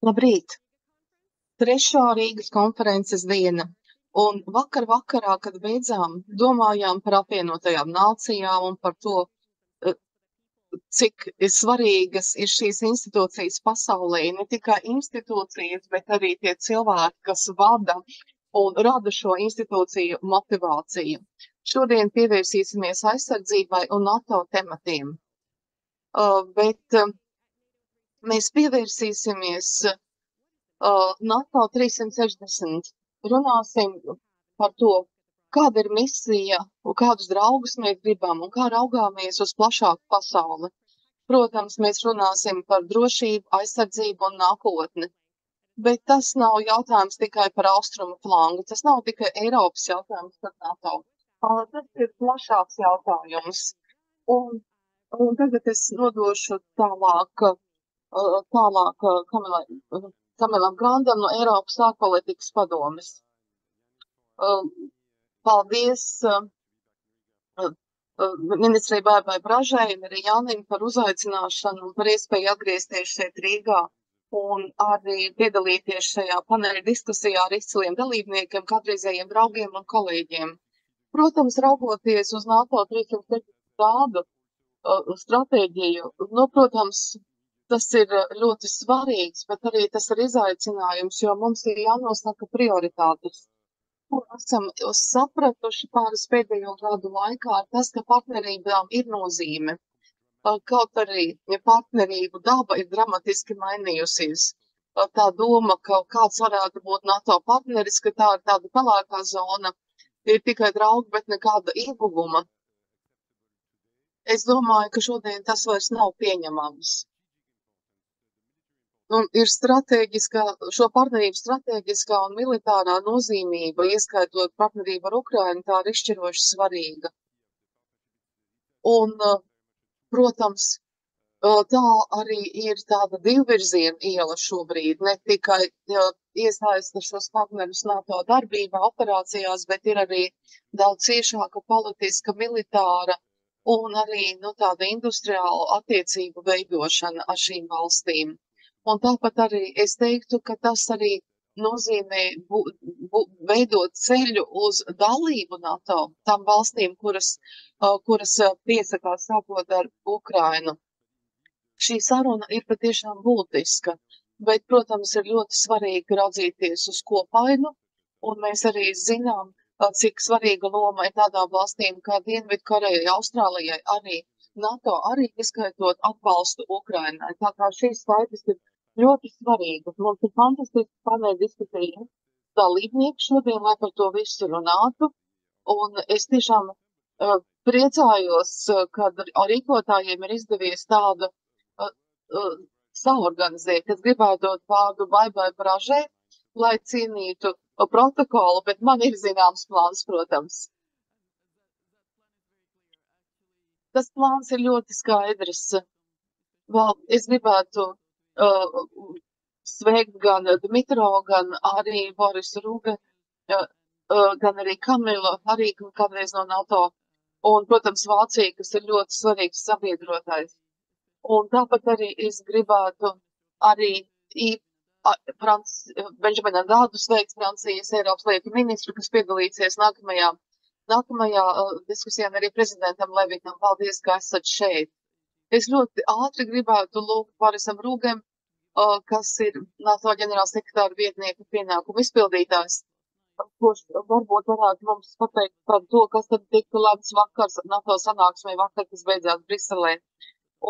Labrīt! Trešā Rīgas konferences diena. Un vakarā, kad beidzām, domājām par apvienotajām nācijām un par to, eh, cik svarīgas ir šīs institūcijas pasaulē. Ne tikai institūcijas, bet arī tie cilvēki, kas vada un rada šo institūciju motivāciju. Šodien pievērsīsimies aizsardzībai un NATO tematiem. Bet mēs pievērsīsimies NATO 360. Runāsim par to, kāda ir misija un kādus draugus mēs gribam un kā raugāmies uz plašāku pasauli. Protams, mēs runāsim par drošību, aizsardzību un nākotni. Bet tas nav jautājums tikai par austrumu flangu. Tas nav tikai Eiropas jautājums par NATO. Tas ir plašāks jautājums. Un tagad es nodošu tālāk Kamilam Grandam no Eiropas ārpolitikas padomes. Paldies ministrei Baibai Bražai un arī Jānim par uzaicināšanu un par iespēju atgriezties šeit Rīgā un arī piedalīties šajā paneļa diskusijā ar izciliem dalībniekiem, kādreizējiem draugiem un kolēģiem. Protams, raugoties uz NATO 360 grādu stratēģiju, protams, tas ir ļoti svarīgs, bet arī tas ir izaicinājums, jo mums ir jānosaka prioritātes. Ko esam sapratuši pāris pēdējo gadu laikā, tas, ka partnerībām ir nozīme. Kaut arī partnerību daba ir dramatiski mainījusies. Tā doma, ka kāds varētu būt NATO partneris, ka tā ir tāda pelēkā zona, ir tikai draugi, bet nekāda ieguvuma. Es domāju, ka šodien tas vairs nav pieņemams. Ir šo partnerību strateģiskā un militārā nozīmība, ieskaitot partnerību ar Ukrainu, tā ir izšķiroši svarīga. Un, protams, tā arī ir tāda divvirziena iela šobrīd, ne tikai iesaista šos partnerus NATO darbībā, operācijās, bet ir arī daudz ciešāka politiska, militāra un arī tāda industriāla attiecību veidošana ar šīm valstīm. Un tāpat arī es teiktu, ka tas arī nozīmē veidot ceļu uz dalību NATO tām valstīm, kuras piesakās sākot ar Ukrainu. Šī saruna ir patiešām būtiska, bet, protams, ir ļoti svarīgi raudzīties uz kopainu, un mēs arī zinām, cik svarīga loma ir tādām valstīm kā Dienvidkorejai, Austrālijai, arī NATO, arī ieskaitot atbalstu Ukrainai. Tā kā šīs saites ir ļoti svarīgas. Mums ir fantastiski paneļa diskusija dalībnieki šodien, lai par to visu runātu, un es tiešām priecājos, kad rīkotājiem ir izdevies tādu saorganizēt. Es gribētu dot vārdu Baibai Bražai, lai cīnītu protokolu, bet man ir zināms plāns, protams. Tas plāns ir ļoti skaidrs. Es gribētu sveikt gan Dmitro, gan arī Borisu Rūbe, gan arī Kamilu, arī kādreiz no NATO, un, protams, Vācija, kas ir ļoti svarīgs sabiedrotais. Un tāpat arī es gribētu arī Benžamina Dādu sveikt, Francijas Eiropas lietu ministru, kas piedalīsies nākamajā diskusijā, arī prezidentam Levitam. Paldies, ka esat šeit. Es ļoti ātri gribētu lūgt Borisam Rūgem, kas ir NATO ģenerālsekretāra vietnieka pienākumu izpildītājs, kurš varbūt varētu mums pateikt par to, kas tad tika lemts vakar NATO sanāksmē, kas beidzās Briselē.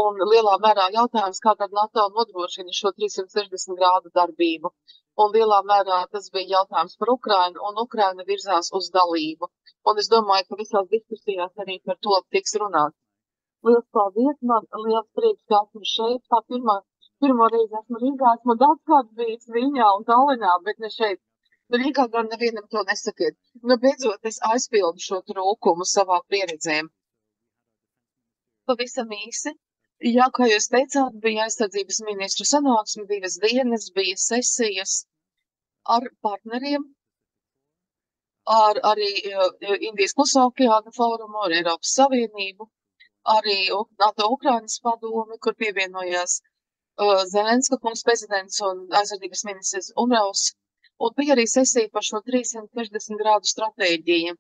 Un lielā mērā jautājums, kā tad NATO nodrošina šo 360 grādu darbību. Un lielā mērā tas bija jautājums par Ukrainu, un Ukraina virzās uz dalību. Un es domāju, ka visās diskusijās arī par to tiks runāts. Liels paldies, man liels prieks, ka esmu šeit. Tā pirmo reizi esmu Rīgā, esmu daudz kāds bijis Viļņā un Tallinā, bet ne šeit. Rīgā gan nevienam to nesakiet. Beidzot, es aizpildu šo trūkumu savā pieredzē. Pavisam īsi. Jā, kā jūs teicāt, bija aizsardzības ministru sanāksme 2 dienas, bija sesijas ar partneriem, ar arī Indijas Klusā okeāna fórumu, ar Eiropas Savienību, arī NATO Ukrainas padomi, kur pievienojās Zelenska kungs prezidents un aizsardzības ministrs Umraus. Un bija arī sesija par šo 360 grādu stratēģiju.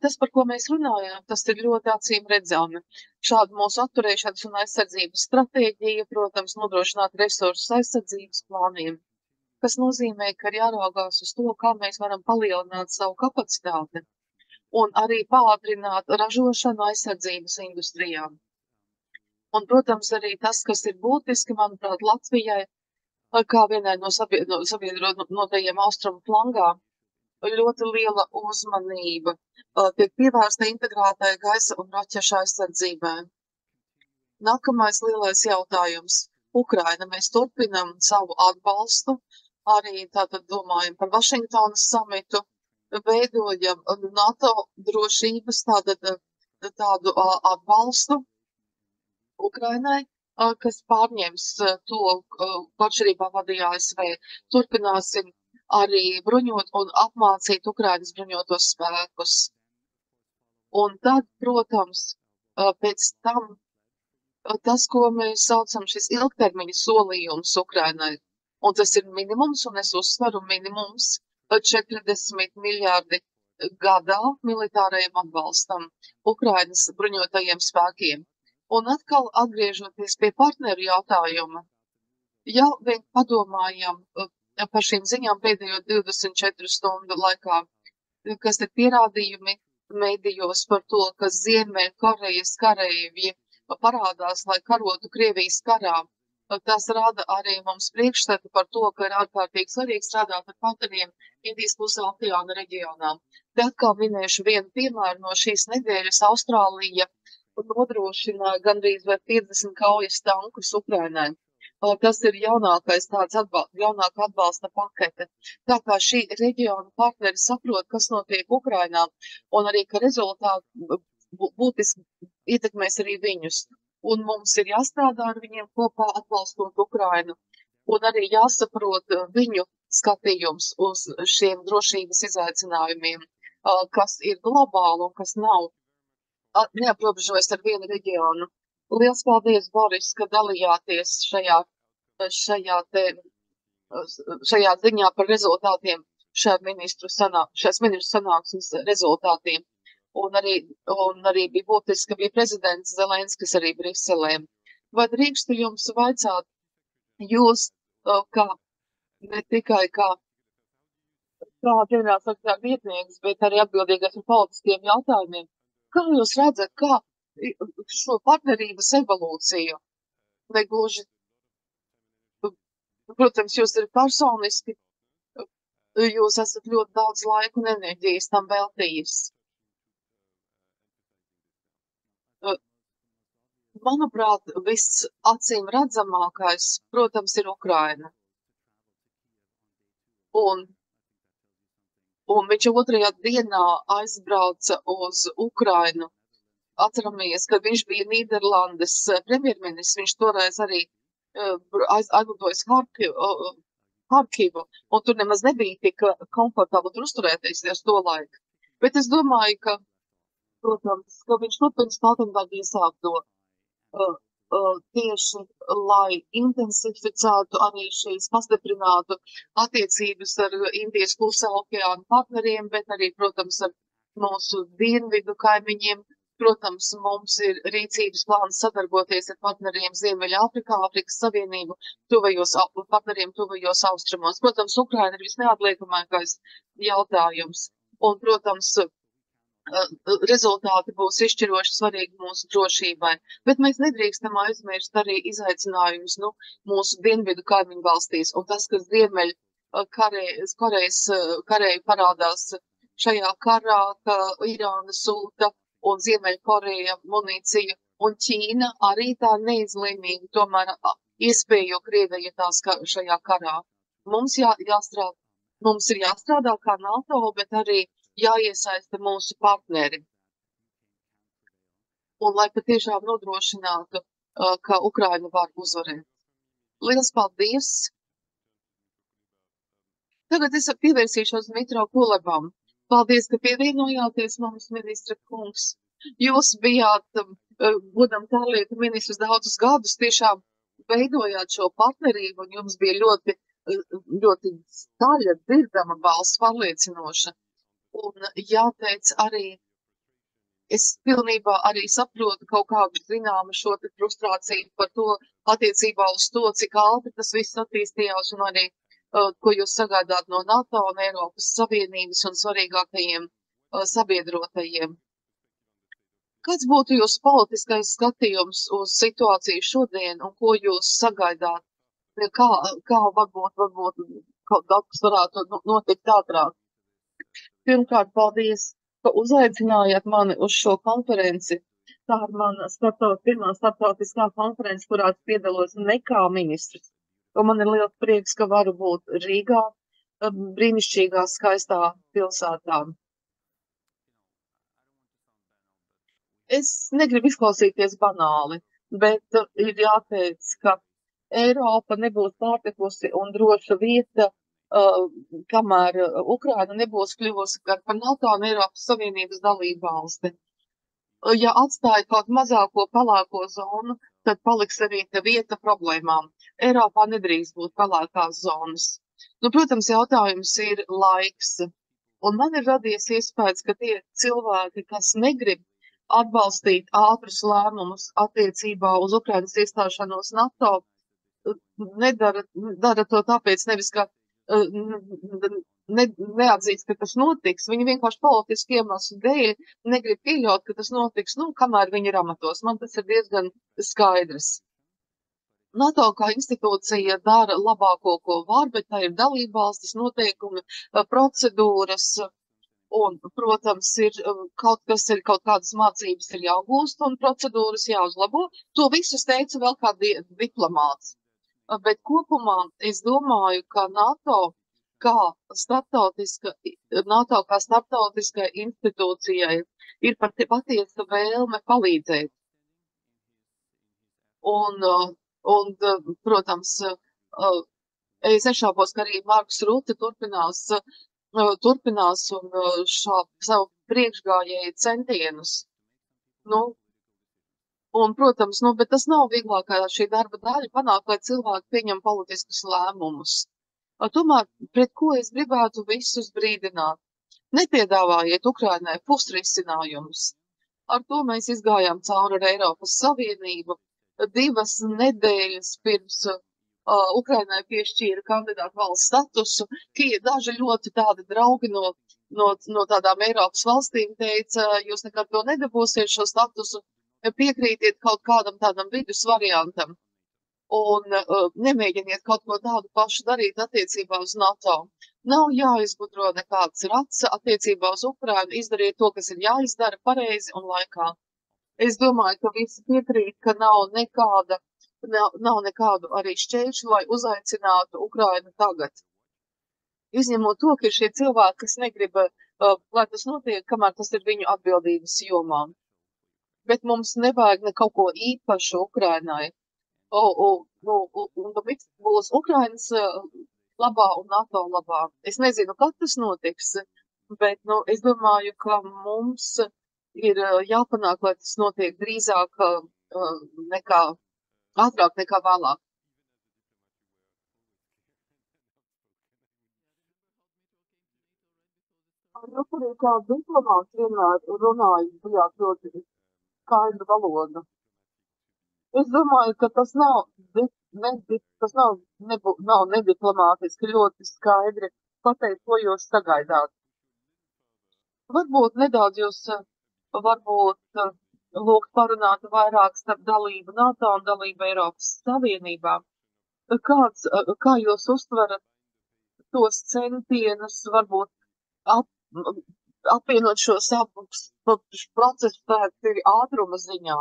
Tas, par ko mēs runājām, tas ir ļoti acīm redzami. Šāda mūsu atturēšanas un aizsardzības stratēģija, protams, nodrošināt resursus aizsardzības plāniem, kas nozīmē, ka ir jāraugās uz to, kā mēs varam palielināt savu kapacitāti un arī pātrināt ražošanu aizsardzības industrijām. Un, protams, arī tas, kas ir būtiski, manuprāt, Latvijai, kā vienai no sabiedrotajiem austrumu flangā, ļoti liela uzmanība tiek pievērsta integrētai gaisa un raķešu aizsardzībai. Nākamais lielais jautājums. Ukraina. Mēs turpinam savu atbalstu, arī tātad domājam par Vašingtonas samitu, veidojam NATO drošības tādu atbalstu Ukrainai, kas pārņems to, ko atšķirībā vadīja ASV. Turpināsim arī bruņot un apmācīt Ukrainas bruņotos spēkus. Un tad, protams, pēc tam tas, ko mēs saucam šis ilgtermiņa solījums Ukrainai, un tas ir minimums, un es uzsveru minimums 40 miljārdi gadā militārajam atbalstam Ukrainas bruņotajiem spēkiem. Un atkal atgriežoties pie partneru jautājuma, ja vien padomājam par šīm ziņām pēdējo 24 stundu laikā, kas ir pierādījumi medijos par to, ka Ziemeļkorejas kareivji parādās, lai karotu Krievijas karā. Tas rada arī mums priekšstatu par to, ka ir ārkārtīgi svarīgi strādāt ar partneriem Indijas pusē okeāna reģionā. Te atkal minēšu vienu piemēru no šīs nedēļas. Austrālija nodrošināja gandrīz vai 50 kaujas tankus Ukrainai. Tas ir jaunākais jaunāka atbalsta pakete. Tā kā šī reģiona partneri saprot, kas notiek Ukrainā, un arī, ka rezultāti būtiski ietekmēs arī viņus. Un mums ir jāstrādā ar viņiem kopā atbalstot Ukrainu, un arī jāsaprot viņu skatījums uz šiem drošības izaicinājumiem, kas ir globāli un kas nav neaprobežojas ar vienu reģionu. Liels paldies, Boris, ka dalījāties šajā ziņā par rezultātiem, šās ministru sanāksmes rezultātiem. Un arī bija būtiski, ka bija prezidents Zelenskis arī Briselē. Vai drīkstu jums vaicāt, jūs ne tikai kā ģenerālsekretāra vietnieks, bet arī atbildīgais par politiskiem jautājumiem, kā jūs redzat, kā šo partnerības evolūciju, vai gluži, protams, jūs ir personiski, jūs esat ļoti daudz laiku un enerģijas tam veltījis. Manuprāt, viss acīm redzamākais, protams, ir Ukraina. Un viņš otrajā dienā aizbrauca uz Ukrainu. Atceramies, kad viņš bija Nīderlandes premjerministrs, viņš toreiz arī aizlidojas Harkivu, un tur nemaz nebija tik komfortabli tur uzturēties uz to laiku. Bet es domāju, ka, protams, ka viņš turpina Stoltenberga iesākto tieši, lai intensificētu arī šīs pastiprinātu attiecības ar Indijas klusā okeāna partneriem, bet arī, protams, ar mūsu dienvidu kaimiņiem. Protams, mums ir rīcības plāns sadarboties ar partneriem Ziemeļāfrikā, Afrikas Savienību, partneriem tuvajos austrumos. Protams, Ukraina ir visneatliekamākais jautājums. Un, protams, rezultāti būs izšķiroši svarīgi mūsu drošībai, bet mēs nedrīkstam aizmirst arī izaicinājumus mūsu dienvidu kaimiņu valstīs, un tas, ka Korejas karēji parādās šajā karā, ka Irāna sūta un Ziemeļkoreja munīciju, un Ķīna arī tā neizlēmīgi tomēr iespējo Krieviju šajā karā. Mums ir jāstrādā kā NATO, bet arī jāiesaista mūsu partneri. Un lai patiešām nodrošinātu, ka Ukraina var uzvarēt. Liels paldies! Tagad es pievērsīšos Dmitro Kulebam. Paldies, ka pievienojāties mums, ministra kungs. Jūs bijāt, būdam tārlietu ministrs daudzus gadus, tiešām veidojāt šo partnerību, un jums bija ļoti skaļa, dzirdama balss, pārliecinoša. Un jāteic arī, es pilnībā arī saprotu kaut kādu zināmu šo te frustrāciju par to attiecībā uz to, cik ātri tas viss attīstījās, un arī, ko jūs sagaidāt no NATO un Eiropas Savienības un svarīgākajiem sabiedrotajiem. Kāds būtu jūsu politiskais skatījums uz situāciju šodien, un ko jūs sagaidāt? Kā varbūt kaut kas varētu notikt ātrāk? Pirmkārt, paldies, ka uzaicinājāt mani uz šo konferenci. Tā ir mana pirmā starptautiskā konference, kurā piedalos ne kā ministrs. Un man ir liels prieks, ka varu būt Rīgā, brīnišķīgā, skaistā pilsētā. Es negribu izklausīties banāli, bet ir jāteic, ka Eiropa nebūs pārtikusi un droša vieta, kamēr Ukraina nebūs kļuvusi par NATO un Eiropas Savienības dalību valsti. Ja atstāja kaut mazāko pelēko zonu, tad paliks arī te vieta problēmām. Eiropā nedrīkst būt pelēkās zonas. Protams, jautājums ir laiks. Un man ir radies iespējas, ka tie cilvēki, kas negrib atbalstīt ātrus lēmumus attiecībā uz Ukrainas iestāšanos NATO, dara to tāpēc nevis, ka neatzīst, ka tas notiks. Viņi vienkārši politiski iemeslu dēļ negrib pieļaut, ka tas notiks, kamēr viņi ir amatos. Man tas ir diezgan skaidrs. NATO kā institūcija dara labāko, ko var, bet tā ir dalībvalstis, noteikumi, procedūras, un, protams, ir kaut kādas mācības ir jāgūst un procedūras jāuzlabo. To visu teicu vēl kā diplomāts. Bet kopumā es domāju, ka NATO kā starptautiskai institūcijai ir patiesa vēlme palīdzēt. Un protams, es nešaubos, ka arī Marks Rute turpinās un savu priekšgājēju centienus. Un, protams, bet tas nav vieglākā šī darba daļa panākt, lai cilvēki pieņem politiskus lēmumus. Tomēr, pret ko es gribētu visus brīdināt? Nepiedāvājiet Ukrainai pusrisinājumus. Ar to mēs izgājām cauri ar Eiropas Savienību. 2 nedēļas pirms Ukrainai piešķīra kandidātu valsts statusu, daži ļoti tādi draugi no tādām Eiropas valstīm teica, jūs nekad to nedabūsiet šo statusu, piekrītiet kaut kādam tādam vidus variantam un nemēģiniet kaut ko tādu pašu darīt attiecībā uz NATO. Nav jāizgudro nekāds rats attiecībā uz Ukrainu, izdariet to, kas ir jāizdara pareizi un laikā. Es domāju, ka visi piekrīt, ka nav nekādu arī šķēršļu, lai uzaicinātu Ukrainu tagad. Izņemot to, ka ir šie cilvēki, kas negrib, lai tas notiek, kamēr tas ir viņu atbildības jomā. Bet mums nevajag ne kaut ko īpašu Ukrainai. Viss būs Ukrainas labā un NATO labā. Es nezinu, kad tas notiks, bet es domāju, ka mums ir jāpanāk, lai tas notiek drīzāk ātrāk nekā vēlāk. Jūs arī kā diplomāts vienmēr runājat, bijāt ļoti skaidru valodu. Es domāju, ka tas nav nediplomātiski ļoti skaidri pateikt, ko jūs sagaidāt. Varbūt nedaudz jūs lūgt parunāt vairāk starp dalību NATO un dalību Eiropas Savienībā. Kā jūs uztverat tos centienus, varbūt apvienot šos abus procesus tādā ātruma ziņā.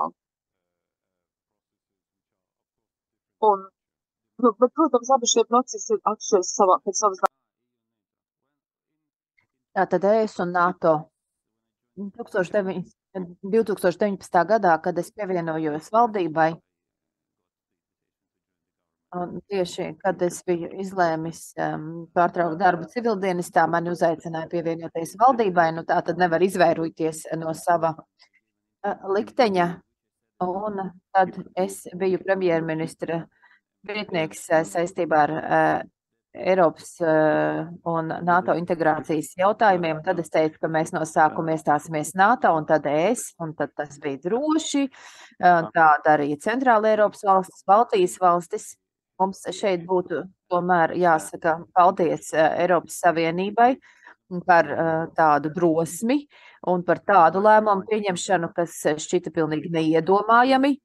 Bet, protams, abi šie procesi ir atšķiras pēc savas. Tātad ES un NATO. 2019. gadā, kad es pievienojos valdībai, un tieši, kad es biju izlēmis pārtraukt darbu civildienestā, mani uzaicināja pievienoties valdībai, tā tad nevar izvairoties no sava likteņa, un tad es biju premjerministra Vietnieks saistībā ar Eiropas un NATO integrācijas jautājumiem. Tad es teicu, ka mēs no sākuma iestāsimies NATO un tad ES, un tad tas bija droši. Tā darīja Centrāla Eiropas valstis, Baltijas valstis. Mums šeit būtu tomēr jāsaka paldies Eiropas Savienībai par tādu drosmi un par tādu lēmumu pieņemšanu, kas šķita pilnīgi neiedomājami.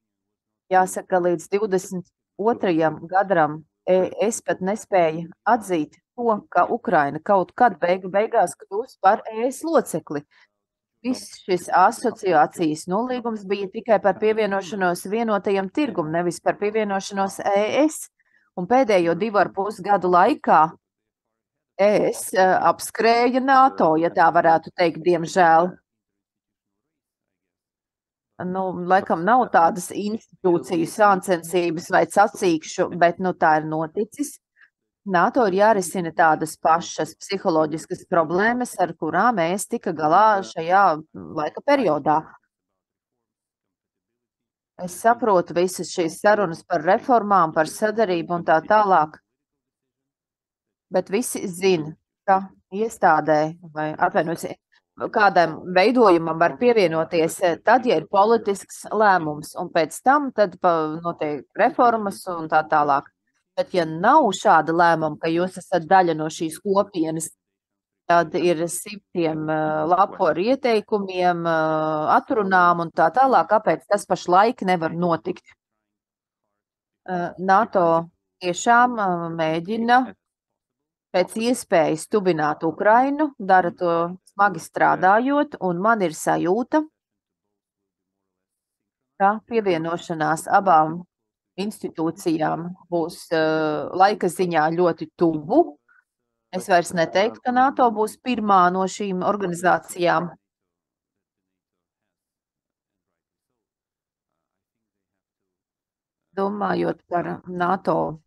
Jāsaka, līdz 22. gadam es pat nespēju atzīt to, ka Ukraina kaut kad beigās kļūs par ES locekli. Viss šis asociācijas nolīgums bija tikai par pievienošanos vienotajam tirgum, nevis par pievienošanos ES. Un pēdējo 2,5 gadu laikā ES apskrēja NATO, ja tā varētu teikt, diemžēl. Nu, laikam nav tādas institūciju sāncensības vai sacīkšu, bet tā ir noticis. NATO ir jārisina tādas pašas psiholoģiskas problēmas, ar kurām mēs tika galā šajā laika periodā. Es saprotu visas šīs sarunas par reformām, par sadarību un tā tālāk, bet visi zina, ka iestādē vai atvainojos, kādam veidojumam var pievienoties tad, ja ir politisks lēmums, un pēc tam tad notiek reformas un tā tālāk. Bet ja nav šāda lēmuma, ka jūs esat daļa no šīs kopienas, tad ir simtiem lapu ar ieteikumiem, atrunām un tā tālāk, kāpēc tas pašlaik nevar notikt. NATO tiešām mēģina pēc iespējas tubināt Ukrainu, dara to smagi strādājot, un man ir sajūta, ka pievienošanās abām institūcijām būs laika ziņā ļoti tuvu. Es vairs neteiktu, ka NATO būs pirmā no šīm organizācijām. Domājot par NATO,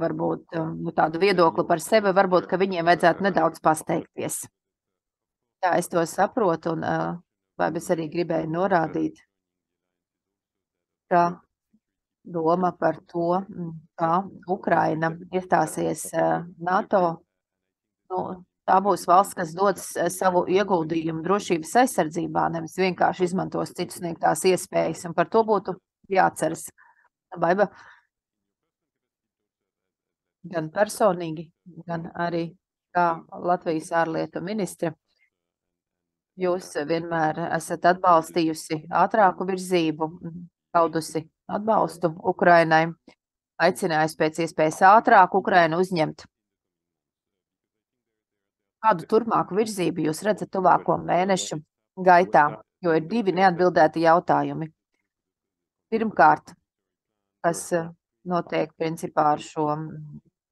varbūt tādu viedokli par sevi, varbūt, ka viņiem vajadzētu nedaudz pasteikties. Jā, es to saprotu, un vai es arī gribēju norādīt, ka doma par to, kā Ukraina iestāsies NATO, tā būs valsts, kas dodas savu ieguldījumu drošības aizsardzībā, nevis vienkārši izmantos citu sniegtās iespējas, un par to būtu jāatceras. Baiba, gan personīgi, gan arī kā Latvijas ārlietu ministre, jūs vienmēr esat atbalstījusi ātrāku virzību, paudusi atbalstu Ukrainai, aicinājusi pēc iespējas ātrāk Ukrainu uzņemt. Kādu turpmāku virzību jūs redzat tuvāko mēnešu gaitā, jo ir 2 neatbildēti jautājumi. Pirmkārt, kas notiek principā ar šo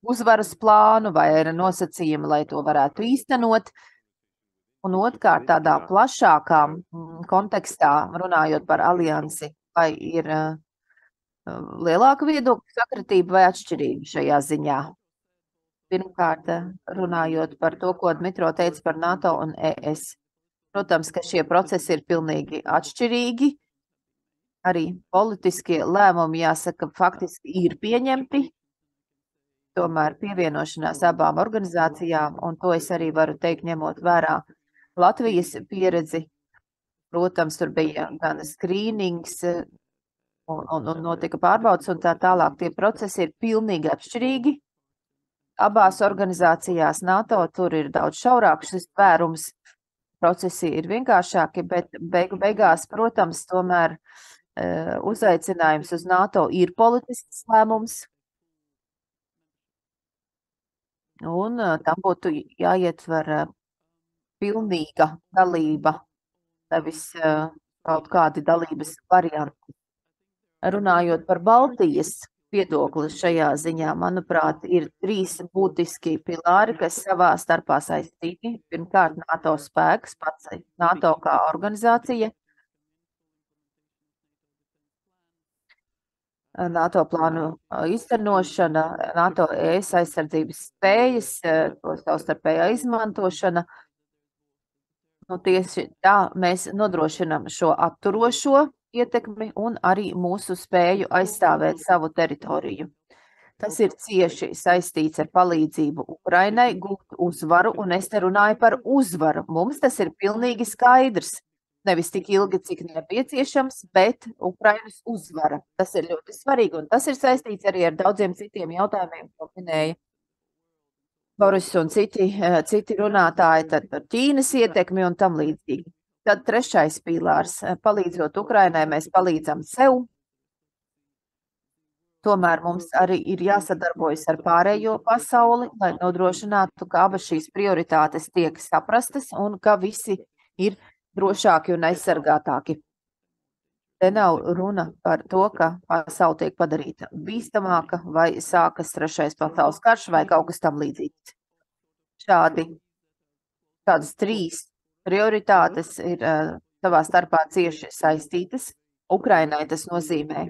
uzvaras plānu vai ir nosacījumi, lai to varētu īstenot, un otrkārt tādā plašākā kontekstā, runājot par aliansi, vai ir lielāka viedokļu sakritība vai atšķirība šajā ziņā. Pirmkārt, runājot par to, ko Dmitro teica par NATO un ES. Protams, ka šie procesi ir pilnīgi atšķirīgi. Arī politiskie lēmumi, jāsaka, faktiski ir pieņemti. Tomēr pievienošanās abām organizācijām, un to es arī varu teikt, ņemot vērā Latvijas pieredzi. Protams, tur bija gan skrīnings un notika pārbaudas un tā tālāk. Tie procesi ir pilnīgi atšķirīgi. Abās organizācijās NATO tur ir daudz šaurāks šis tvērums. Procesi ir vienkāršāki, bet beigās, protams, tomēr uzaicinājums uz NATO ir politisks lēmums. Un tam būtu jāietver pilnīga dalība, nevis kaut kādi dalības varianti. Runājot par Baltijas viedokli šajā ziņā, manuprāt, ir 3 būtiski pilāri, kas savā starpā saistīti. Pirmkārt, NATO spēks, pats NATO kā organizācija, NATO plānu īstenošana, NATO ES aizsardzības spējas, to savstarpējā izmantošana Nu, tieši tā mēs nodrošinām šo atturošo ietekmi un arī mūsu spēju aizstāvēt savu teritoriju. Tas ir cieši saistīts ar palīdzību Ukrainai gūt uzvaru, un es te runāju par uzvaru. Mums tas ir pilnīgi skaidrs. Nevis tik ilgi, cik nepieciešams, bet Ukrainas uzvara. Tas ir ļoti svarīgi, un tas ir saistīts arī ar daudziem citiem jautājumiem, ko minēja Boris un citi runātāji, tad par Ķīnas ietekmi un tam līdzīgi. Tad trešais pīlārs. Palīdzot Ukrainai, mēs palīdzam sev. Tomēr mums arī ir jāsadarbojas ar pārējo pasauli, lai nodrošinātu, ka abas šīs prioritātes tiek saprastas un ka visi ir drošāki un aizsargātāki. Te nav runa par to, ka pasaule tiek padarīta bīstamāka vai sākas trešais pasaules karš vai kaut kas tam līdzīgs. Tādas trīs prioritātes ir savā starpā cieši saistītas. Ukrainai tas nozīmē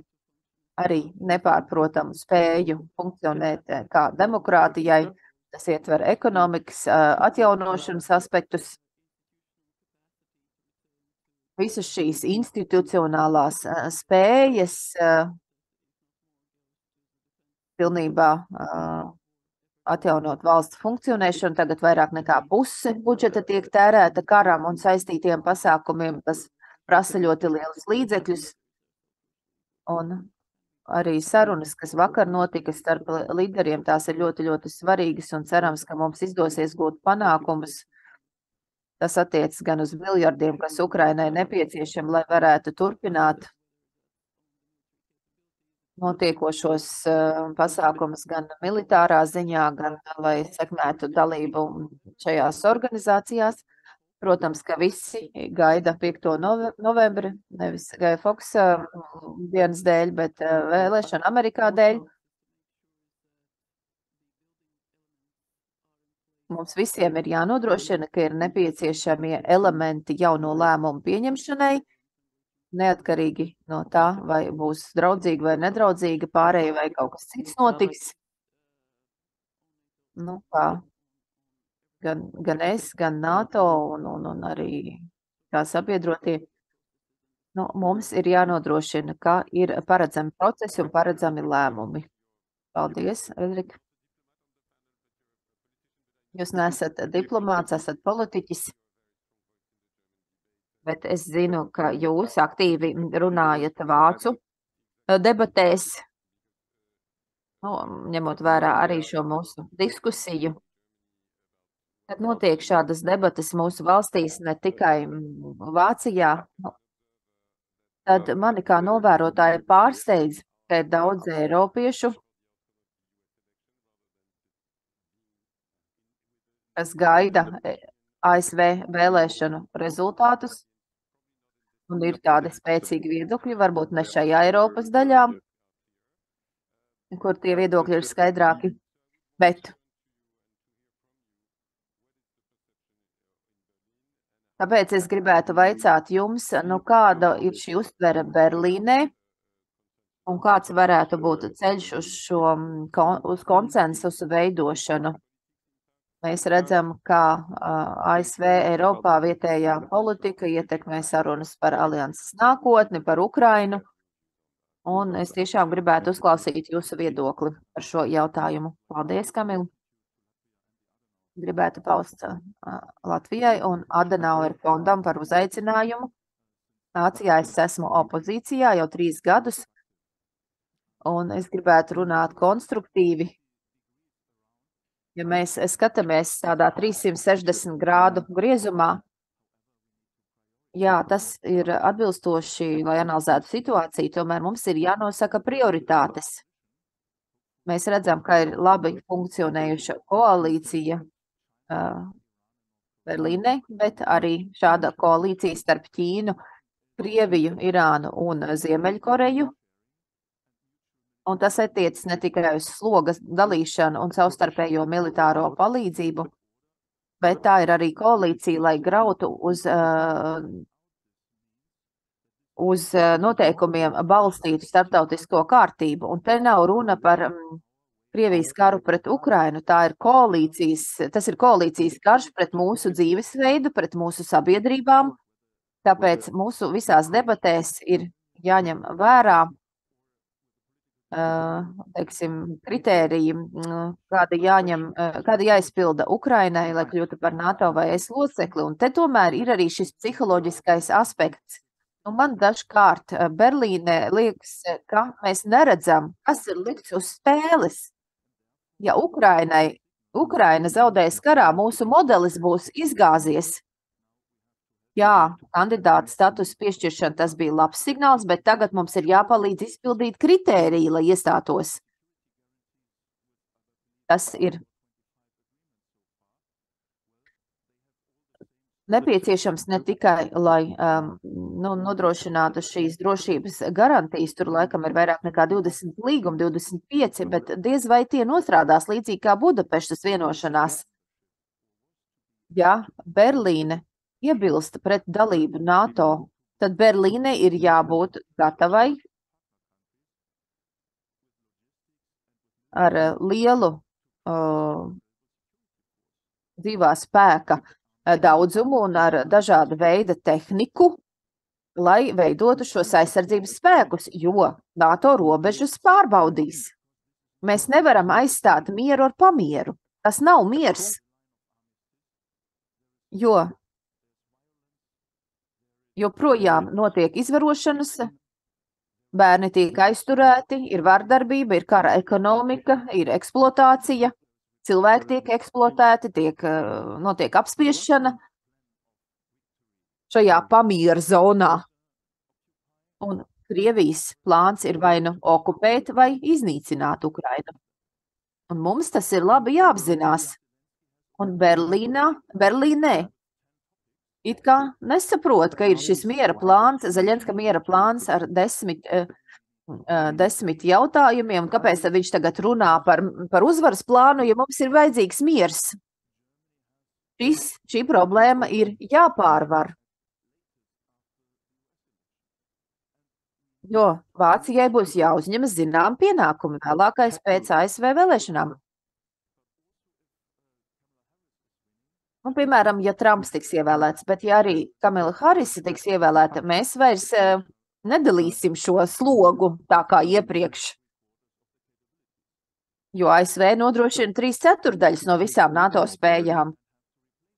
arī nepārprotamu spēju funkcionēt kā demokrātijai. Tas ietver ekonomikas atjaunošanas aspektus. Visas šīs institucionālās spējas pilnībā atjaunot valsts funkcionēšanu. Tagad vairāk nekā puse budžeta tiek tērēta karam un saistītiem pasākumiem. Tas prasa ļoti lielus līdzekļus. Un arī sarunas, kas vakar notika starp līderiem, tās ir ļoti, ļoti svarīgas un cerams, ka mums izdosies gūt panākumus. Tas attiec gan uz miljardiem, kas Ukrainai nepieciešami, lai varētu turpināt notiekošos pasākumus gan militārā ziņā, gan lai sekmētu dalību šajās organizācijās. Protams, ka visi gaida 5. novembri, nevis Guy Fawkes dienas dēļ, bet vēlēšana Amerikā dēļ. Mums visiem ir jānodrošina, ka ir nepieciešamie elementi jauno lēmumu pieņemšanai, neatkarīgi no tā, vai būs draudzīga vai nedraudzīga pārēja vai kaut kas cits notiks. Nu, kā gan es, gan NATO un arī tā sabiedrotie, mums ir jānodrošina, ka ir paredzami procesi un paredzami lēmumi. Paldies, Edrika. Jūs neesat diplomāts, esat politiķis, bet es zinu, ka jūs aktīvi runājat vācu debatēs, ņemot vērā arī šo mūsu diskusiju. Kad notiek šādas debates mūsu valstīs, ne tikai Vācijā, tad mani kā novērotāji pārsteidz, ka ir daudz eiropiešu, kas gaida ASV vēlēšanu rezultātus, un ir tādi spēcīgi viedokļi, varbūt ne šajā Eiropas daļā, kur tie viedokļi ir skaidrāki, bet tāpēc es gribētu vaicāt jums, kāda ir šī uztvere Berlīnē, un kāds varētu būt ceļš uz konsensusu veidošanu. Mēs redzam, ka ASV Eiropā vietējā politika ietekmē sarunas par alianses nākotni, par Ukrainu, un es tiešām gribētu uzklausīt jūsu viedokli par šo jautājumu. Paldies, Kamila! Gribētu paust Latvijai un Adenauer fondam par uzaicinājumu. Vācijā es esmu opozīcijā jau 3 gadus, un es gribētu runāt konstruktīvi. Ja mēs skatāmies tādā 360 grādu griezumā, jā, tas ir atbilstoši, lai analizētu situāciju, tomēr mums ir jānosaka prioritātes. Mēs redzam, ka ir labi funkcionējuša koalīcija Berlīnē, bet arī šāda koalīcija starp Ķīnu, Krieviju, Irānu un Ziemeļkoreju. Un tas attiecas ne tikai uz slogas dalīšanu un savstarpējo militāro palīdzību, bet tā ir arī koalīcija, lai grautu uz noteikumiem balstītu starptautisko kārtību. Un te nav runa par Krievijas karu pret Ukrainu, tas ir koalīcijas karš pret mūsu dzīvesveidu, pret mūsu sabiedrībām, tāpēc mūsu visās debatēs ir jāņem vērā, teiksim, kritēriji, kādi jāizpilda Ukrainai, lai kļūtu par NATO vai ES locekli, un te tomēr ir arī šis psiholoģiskais aspekts. Nu, man dažkārt Berlīnē liekas, ka mēs neredzam, kas ir likts uz spēles. Ja Ukraina zaudēs karā, mūsu modelis būs izgāzies. Jā, kandidāta status piešķiršana, tas bija labs signāls, bet tagad mums ir jāpalīdz izpildīt kritēriju, lai iestātos. Tas ir nepieciešams ne tikai, lai nodrošinātu šīs drošības garantijas, tur laikam ir vairāk nekā 20 līgumi, 25, bet diez vai tie nostrādās līdzīgi kā Budapeštas vienošanās. Ja Berlīne iebilst pret dalību NATO, tad Berlīnei ir jābūt gatavai ar lielu dzīvā spēka daudzumu un ar dažāda veida tehniku, lai veidotu šos aizsardzības spēkus, jo NATO robežas pārbaudīs. Mēs nevaram aizstāt mieru ar pamieru. Tas nav miers, jo joprojām notiek izvarošanas, bērni tiek aizturēti, ir vardarbība, ir kara ekonomika, ir eksploatācija. Cilvēki tiek eksploatēti, notiek apspiešana šajā pamiera zonā. Un Krievijas plāns ir vai nu okupēt vai iznīcināt Ukrainu. Un mums tas ir labi jāapzinās. Un Berlīnē it kā nesaprot, ka ir šis miera plāns, Zeļenska miera plāns ar 10 jautājumiem, un kāpēc tad viņš tagad runā par uzvaras plānu, ja mums ir vajadzīgs miers. Šī problēma ir jāpārvar. Jo Vācijai būs jāuzņemas zinām pienākumi vēlākais pēc ASV vēlēšanām. Un, piemēram, ja Trumps tiks ievēlēts, bet ja arī Kamala Harrisa tiks ievēlēta, mēs vairs nedalīsim šo slogu tā kā iepriekš, jo ASV nodrošina 3/4 no visām NATO spējām,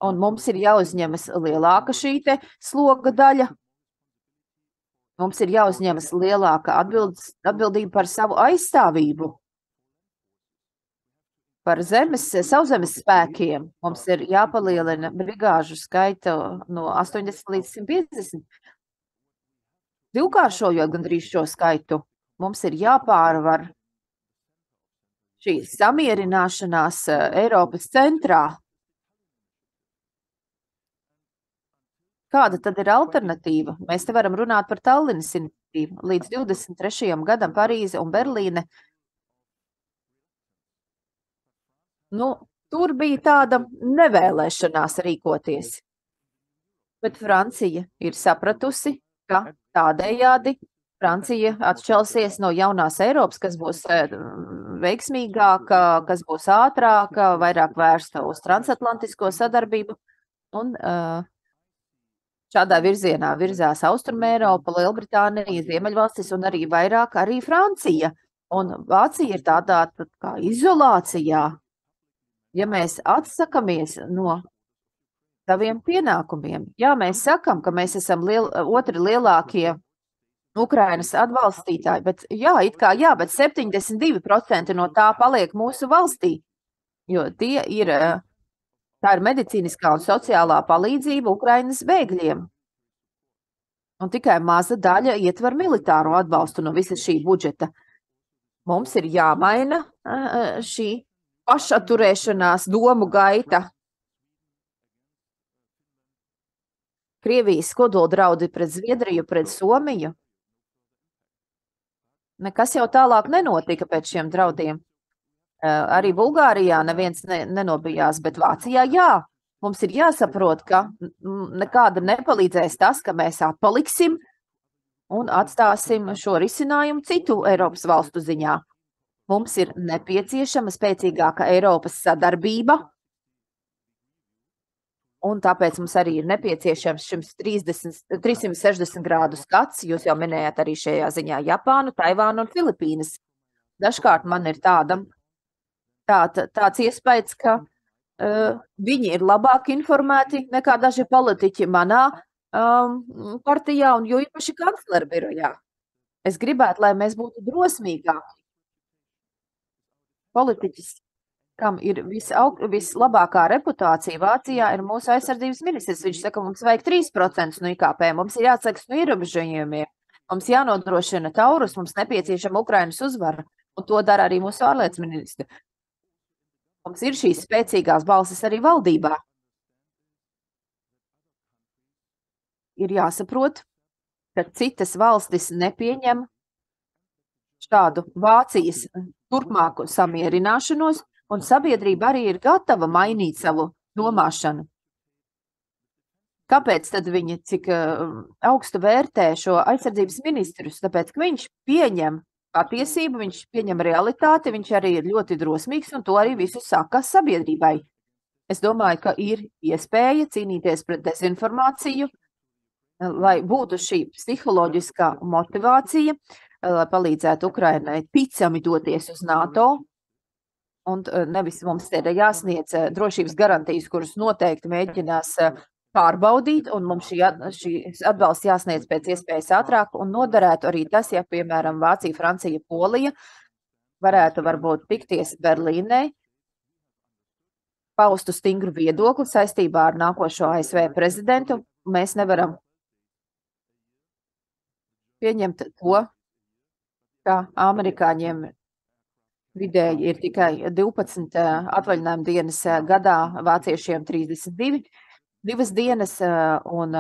un mums ir jāuzņemas lielāka šī te sloga daļa, mums ir jāuzņemas lielāka atbildība par savu aizstāvību, par sauszemes spēkiem, mums ir jāpalielina brigāžu skaitu no 80 līdz 150. Divkāršojot gandrīz šo skaitu, mums ir jāpārvar šī samierināšanās Eiropas centrā. Kāda tad ir alternatīva? Mēs te varam runāt par Tallinas iniciatīvu. Līdz 23. gadam Parīze un Berlīne. Tur bija tāda nevēlēšanās rīkoties. Bet Francija ir sapratusi, ka tādējādi Francija atšķelsies no jaunās Eiropas, kas būs veiksmīgāka, kas būs ātrāka, vairāk vērsta uz transatlantisko sadarbību. Un šādā virzienā virzās Austruma Eiropa, Lielbritānija, Ziemeļvalstis un arī vairāk arī Francija. Un Vācija ir tādā kā izolācijā. Ja mēs atsakamies no saviem pienākumiem, jā, mēs sakam, ka mēs esam otri lielākie Ukrainas atbalstītāji, bet bet 72% no tā paliek mūsu valstī, jo tā ir medicīniskā un sociālā palīdzība Ukrainas bēgļiem. Un tikai maza daļa ietver militāro atbalstu no visa šī budžeta. Mums ir jāmaina šī pašaturēšanās domu gaita. Krievijas kodoldraudi pret Zviedriju, pret Somiju. Nekas jau tālāk nenotika pēc šiem draudiem. Arī Bulgārijā neviens nenobijās, bet Vācijā jā. Mums ir jāsaprot, ka nekāda nepalīdzēs tas, ka mēs atpaliksim un atstāsim šo risinājumu citu Eiropas valstu ziņā. Mums ir nepieciešama spēcīgāka Eiropas sadarbība, un tāpēc mums arī ir nepieciešams šim 360 grādu skats. Jūs jau minējāt arī šajā ziņā Japānu, Taivānu un Filipīnas. Dažkārt man ir tāds iespējas, ka viņi ir labāk informēti nekā daži politiķi manā partijā un jo īpaši kanclera birojā. Es gribētu, lai mēs būtu drosmīgāki. Politiķis, kam ir vislabākā reputācija Vācijā, ir mūsu aizsardzības ministrs. Viņš saka, mums vajag 3% no IKP, mums ir jāatsaks no ierobežojumiem, mums jānodrošina Taurus, mums nepieciešama Ukrainas uzvara, un to dara arī mūsu ārlietu ministri. Mums ir šīs spēcīgās balsis arī valdībā. Ir jāsaprot, ka citas valstis nepieņem šādu Vācijas turpmāku samierināšanos, un sabiedrība arī ir gatava mainīt savu domāšanu. Kāpēc tad viņi cik augstu vērtē šo aizsardzības ministrus? Tāpēc, ka viņš pieņem patiesību, viņš pieņem realitāti, viņš arī ir ļoti drosmīgs, un to arī visu saka sabiedrībai. Es domāju, ka ir iespēja cīnīties pret dezinformāciju, lai būtu šī psiholoģiskā motivācija, lai palīdzētu Ukrainai ticami doties uz NATO, un nevis mums ir jāsniedz drošības garantijas, kuras noteikti mēģinās pārbaudīt, un mums šī atbalsts jāsniedz pēc iespējas ātrāk, un noderētu arī tas, ja, piemēram, Vācija, Francija, Polija varētu varbūt tikties Berlīnē, paustu stingru viedokli saistībā ar nākošo ASV prezidentu. Mēs nevaram pieņemt to, ka amerikāņiem vidēji ir tikai 12 atvaļinājuma dienas gadā, vāciešiem 32 dienas, un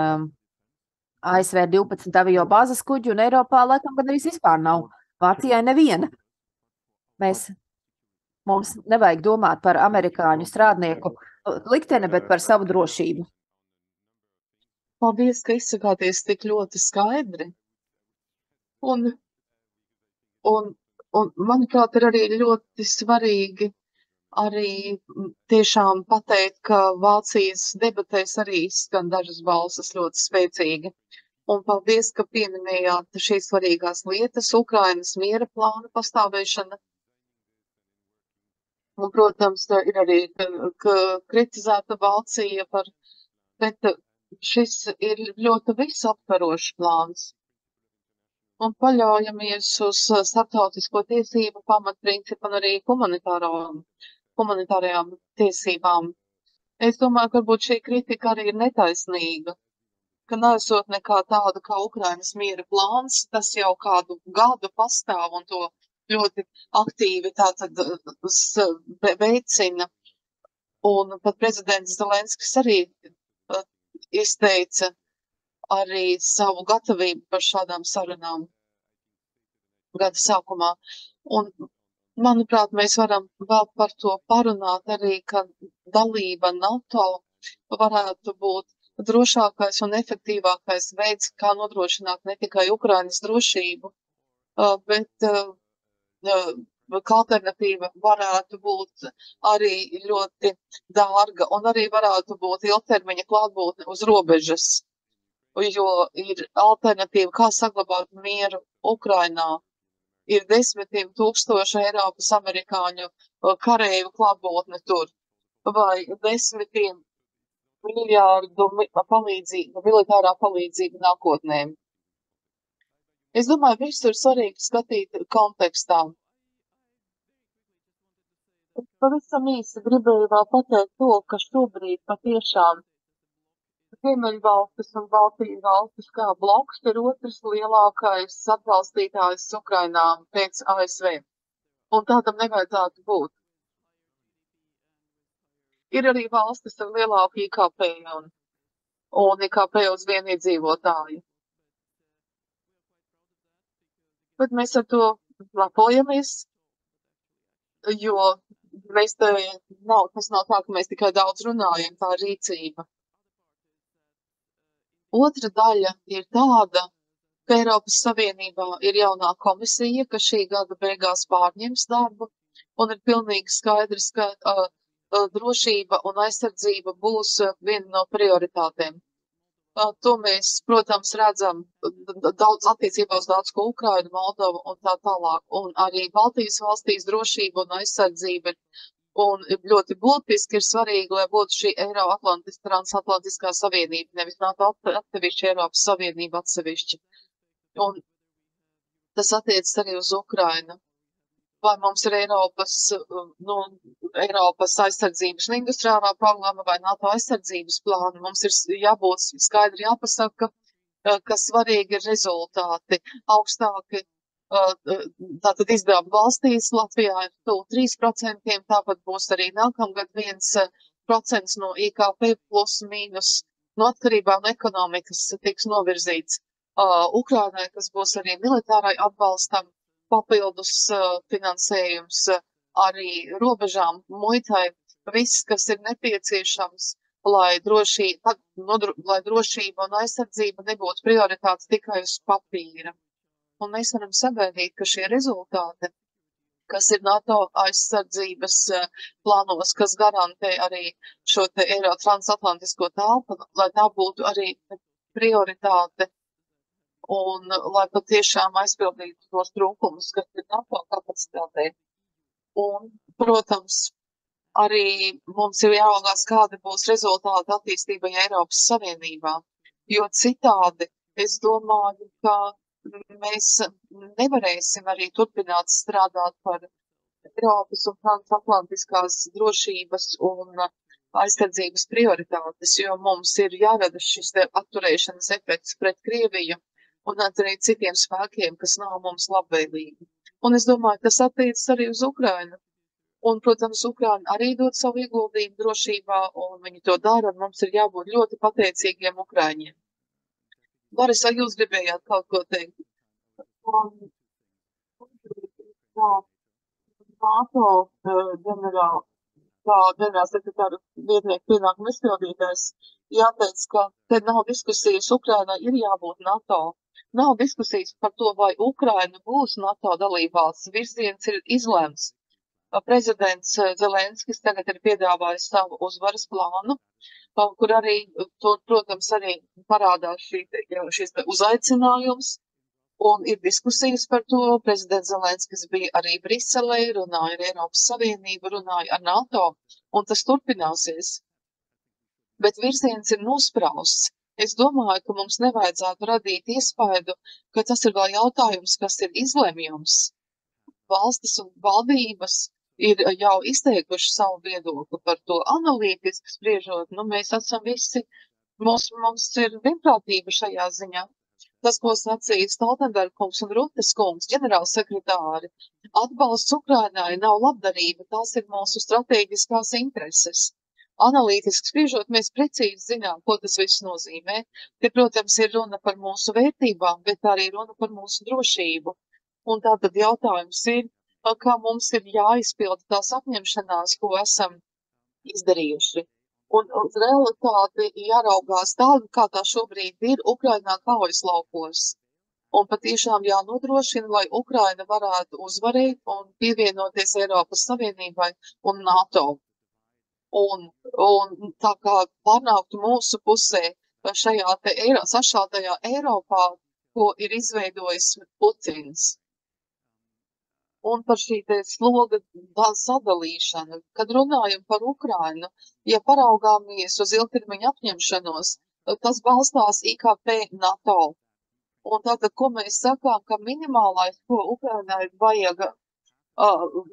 ASV 12 avio bāzes kuģi, un Eiropā laikam gandrīz vispār nav. Vācijai neviena. Mums nevajag domāt par amerikāņu strādnieku likteni, bet par savu drošību. Paldies, ka izsakāties tik ļoti skaidri. Un manuprāt, ir arī ļoti svarīgi arī tiešām pateikt, ka Vācijas debatēs arī izskan dažas balsas ļoti spēcīgi. Un paldies, ka pieminējāt šīs svarīgās lietas, Ukrainas miera plāna pastāvēšana. Un, protams, ir arī kritizēta Vācija bet šis ir ļoti visaptverošs plāns. Un paļaujamies uz starptautisko tiesību pamatprincipu un arī humanitārajām tiesībām. Es domāju, ka varbūt šī kritika arī ir netaisnīga, ka nesot nekā tāda kā Ukrainas miera plāns, tas jau kādu gadu pastāv un to ļoti aktīvi tātad veicina. Un pat prezidents Zelenskis arī izteica arī savu gatavību par šādām sarunām gada sākumā. Un, manuprāt, mēs varam vēl par to parunāt arī, ka dalība NATO varētu būt drošākais un efektīvākais veids, kā nodrošināt ne tikai Ukrainas drošību, bet ka alternatīva varētu būt arī ļoti dārga un arī varētu būt ilgtermiņa klātbūtne uz robežas, jo ir alternatīva, kā saglabāt mieru Ukrainā. Ir desmitiem tūkstoši Eiropas amerikāņu kareivu klātbūtne tur, vai desmitiem miljārdu militārā palīdzība nākotnēm. Es domāju, visu ir svarīgi skatīt kontekstā. Es pavisam īsi gribēju vēl pateikt to, ka šobrīd patiešām Ziemeļvalstis un Baltijas valstis kā bloks ir otrs lielākais atbalstītājs Ukrainā pēc ASV. Un tādam nevajadzētu būt. Ir arī valstis ar lielāku IKP un IKP uz vienu iedzīvotāju. Bet mēs ar to lepojamies, jo tas nav tā, ka mēs tikai daudz runājam, tā rīcība. Otra daļa ir tāda, Eiropas Savienībā ir jaunā komisija, kas šī gada beigās pārņems darbu, un ir pilnīgi skaidrs, ka drošība un aizsardzība būs viena no prioritātēm. To mēs, protams, redzam daudz attiecībā uz daudz ko Ukrainu, Moldovu un tā tālāk, un arī Baltijas valstīs drošība un aizsardzība. Un ļoti būtiski ir svarīgi, lai būtu šī transatlantiskā savienība, nevis NATO atsevišķi, Eiropas Savienība atsevišķi. Un tas attiecas arī uz Ukrainu. Vai mums ir Eiropas aizsardzības un industriālā programma vai NATO aizsardzības plāna? Mums ir jābūt skaidri jāpasaka, ka svarīgi ir rezultāti augstāki. Tātad izdevuma valstīs Latvijā ir tuvu 3%, tāpat būs arī nākamgad 1% no IKP plus mīnus, no atkarībā no ekonomikas tiks novirzīts Ukrainai, kas būs arī militārai atbalstam, papildus finansējums arī robežām, muitai, viss, kas ir nepieciešams, lai drošība un aizsardzība nebūtu prioritātes tikai uz papīra. Un mēs varam sagaidīt, ka šie rezultāti, kas ir NATO aizsardzības plānos, kas garantē arī šo te Eiro transatlantisko telpu, lai tā būtu arī prioritāte un lai patiešām aizpildītu tos trūkumus, kas ir NATO kapacitātei. Un, protams, arī mums ir jāraugās, kādi būs rezultāti attīstībai Eiropas Savienībā, jo citādi es domāju, ka mēs nevarēsim arī turpināt strādāt par Eiropas un transatlantiskās drošības un aizsardzības prioritātes, jo mums ir jārada šis te atturēšanas efekts pret Krieviju un arī citiem spēkiem, kas nav mums labvēlīgi. Un es domāju, tas attiecas arī uz Ukrainu. Un, protams, Ukraina arī dod savu ieguldījumu drošībā, un viņi to dara, un mums ir jābūt ļoti pateicīgiem Ukraiņiem. Boris, vai jūs gribējāt kaut ko teikt? NATO ģenerālsekretāra vietnieku pienākumu izpildītājs jāteic, ka te nav diskusijas, Ukrainai ir jābūt NATO. Nav diskusijas par to, vai Ukraina būs NATO dalībvalsts. Virziens ir izlemts. Prezidents Zelenskis tagad ir piedāvājis savu uzvaras plānu, kur arī, protams, arī parādās šis uzaicinājums, un ir diskusijas par to. Prezidents Zelenskis bija arī Briselē, runāja ar Eiropas Savienību, runāja ar NATO, un tas turpināsies. Bet virziens ir nosprausts. Es domāju, ka mums nevajadzētu radīt iespaidu, ka tas ir vēl jautājums, kas ir izlemjams. Valstis un valdības ir jau izteikuši savu viedokli par to analītiski spriežot. Mēs esam visi, mums ir vienprātība šajā ziņā. Tas, ko sacīja Stoltenberg kungs un Rutes kungs, ģenerālsekretāri, atbalsts Ukrainai nav labdarība, tās ir mūsu strateģiskās intereses. Analītiski spriežot, mēs precīzi zinām, ko tas viss nozīmē. Te, protams, ir runa par mūsu vērtībām, bet arī runa par mūsu drošību. Un tātad jautājums ir, kā mums ir jāizpilda tās apņemšanās, ko esam izdarījuši. Un uz realitāti jāraugās tādu, kā tā šobrīd ir Ukrainā kaujas laukos. Un patiešām jānodrošina, lai Ukraina varētu uzvarēt un pievienoties Eiropas Savienībai un NATO. Un tā kā panāktu mūsu pusē šajā te sašķeltajā Eiropā, ko ir izveidojis Putins. Un par šī te sloga sadalīšanu, kad runājam par Ukrainu, ja paraugāmies uz ilgtermiņa apņemšanos, tas balstās IKP NATO. Un tātad, ko mēs sakām, ka minimālais, ko Ukrainai vajag,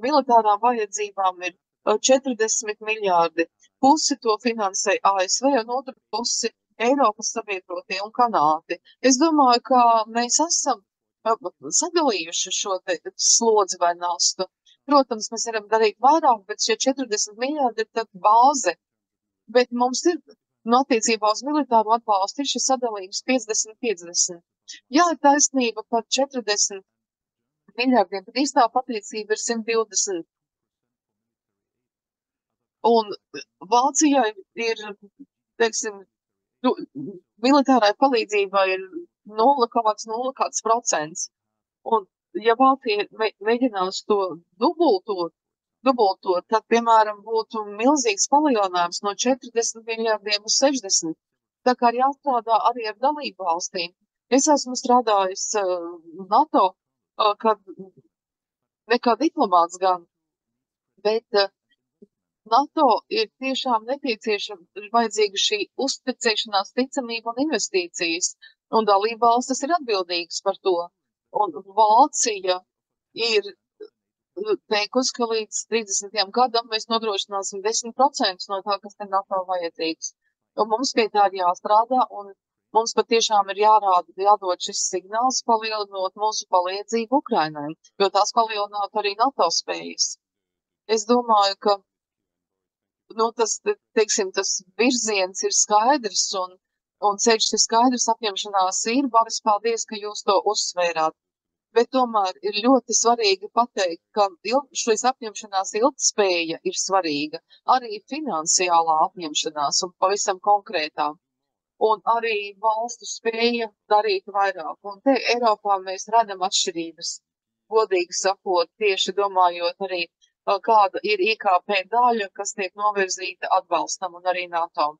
militārām vajadzībām ir 40 miljārdi. Pusi to finansē ASV un otru pusi Eiropas sabiedrotie un Kanādi. Es domāju, ka mēs esam sadalījuši šo te slodzi vai nastu. Protams, mēs varam darīt vairāk, bet šie 40 miljārdi ir tad bāze. Bet mums ir, attiecībā uz militāru atbalstu, ir šis sadalījums 50-50. Jā, ir taisnība par 40 miljārdiem, bet īstā patiesība ir 120. Un Vācijai ir, teiksim, militārai palīdzībai ir 0,0%. Un, ja Vācija mēģinās to dubultot, tad, piemēram, būtu milzīgs palielinājums no 40 miljardiem uz 60. Tā kā ir jāstrādā arī ar dalību valstīm. Es esmu strādājis NATO, kad ne kā diplomāts gan, bet NATO ir tiešām nepieciešama, vajadzīga šī uzticēšanās, ticamība un investīcijas, un dalību valstis ir atbildīgas par to. Un Vācija ir teikusi, ka līdz 30. gadam mēs nodrošināsim 10% no tā, kas te NATO vajadzīgs. Un mums pie tā ir jāstrādā, un mums patiešām ir jādod šis signāls, palielinot mūsu palīdzību Ukrainai, jo tās palielināt arī NATO spējas. Es domāju, ka tas virziens ir skaidrs, un ceļš ir skaidrs, apņemšanās ir. Boris, paldies, ka jūs to uzsvērāt. Bet tomēr ir ļoti svarīgi pateikt, ka šīs apņemšanās ilgtspēja ir svarīga, arī finansiālā apņemšanās un pavisam konkrētā. Un arī valstu spēja darīt vairāk. Un te Eiropā mēs redzam atšķirības, godīgi sakot, tieši domājot arī, kāda ir IKP daļa, kas tiek novirzīta atbalstam un arī NATO.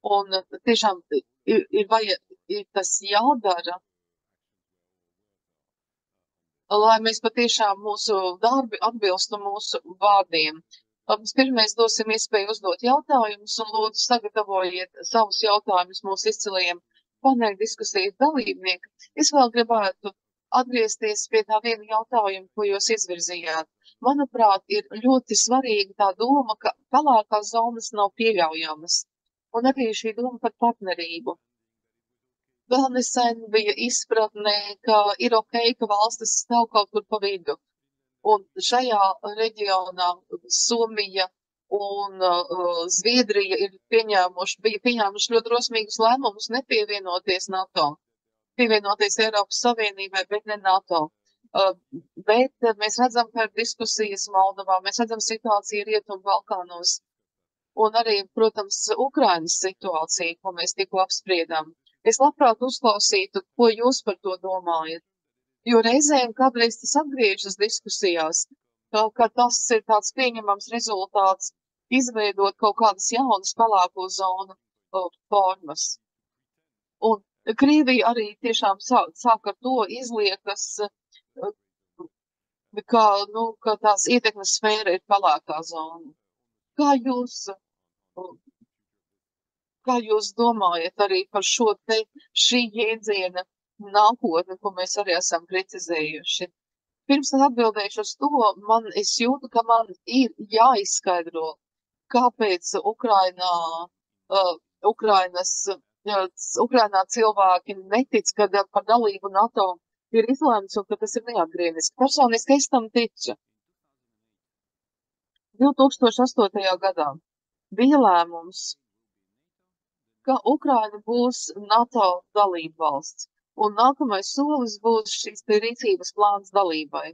Un tiešām ir tas jādara, lai mēs patiešām mūsu darbi atbilstu mūsu vārdiem. Pirmais dosim iespēju uzdot jautājumus un lūdzu sagatavojiet savus jautājumus mūsu izcilajiem paneļa diskusijas dalībnieki. Es vēl gribētu atgriezties pie tā viena jautājuma, ko jūs izvirzījāt. Manuprāt, ir ļoti svarīga tā doma, ka pelēkās zonas nav pieļaujamas. Un arī šī doma par partnerību. Vēl nesen bija izpratnē, ka ir ok, ka valstis stāv kaut kur pa vidu. Un šajā reģionā Somija un Zviedrija bija pieņēmuši ļoti drosmīgus lēmumus nepievienoties NATO. Pievienoties Eiropas Savienībai, bet ne NATO. Bet mēs redzam, ka ir diskusijas Moldovā, mēs redzam situāciju Rietumu Balkānos. Un arī, protams, Ukrainas situācija, ko mēs tikko apspriedām. Es labprāt uzklausītu, ko jūs par to domājat. Jo reizēm kādreiz tas atgriežas diskusijās, ka tas ir tāds pieņemams rezultāts izveidot kaut kādas jaunas pelēko zonu formas. Un Krievija arī tiešām sāk ar to izliekas, ka tās ietekmes sfēra ir pelēkā zona. Kā jūs domājat arī par šī jēdziena nākotni, ko mēs arī esam kritizējuši? Pirms es atbildēšu uz to, es jūtu, ka man ir jāizskaidro, kāpēc Ukrainā cilvēki netic, ka par dalību NATO ir izlēmts un ka tas ir neatgrieziski. Personiski es tam ticu. 2008. gadā bija lēmums, ka Ukraina būs NATO dalība valsts, un nākamais solis būs šīs rīcības plāns dalībai.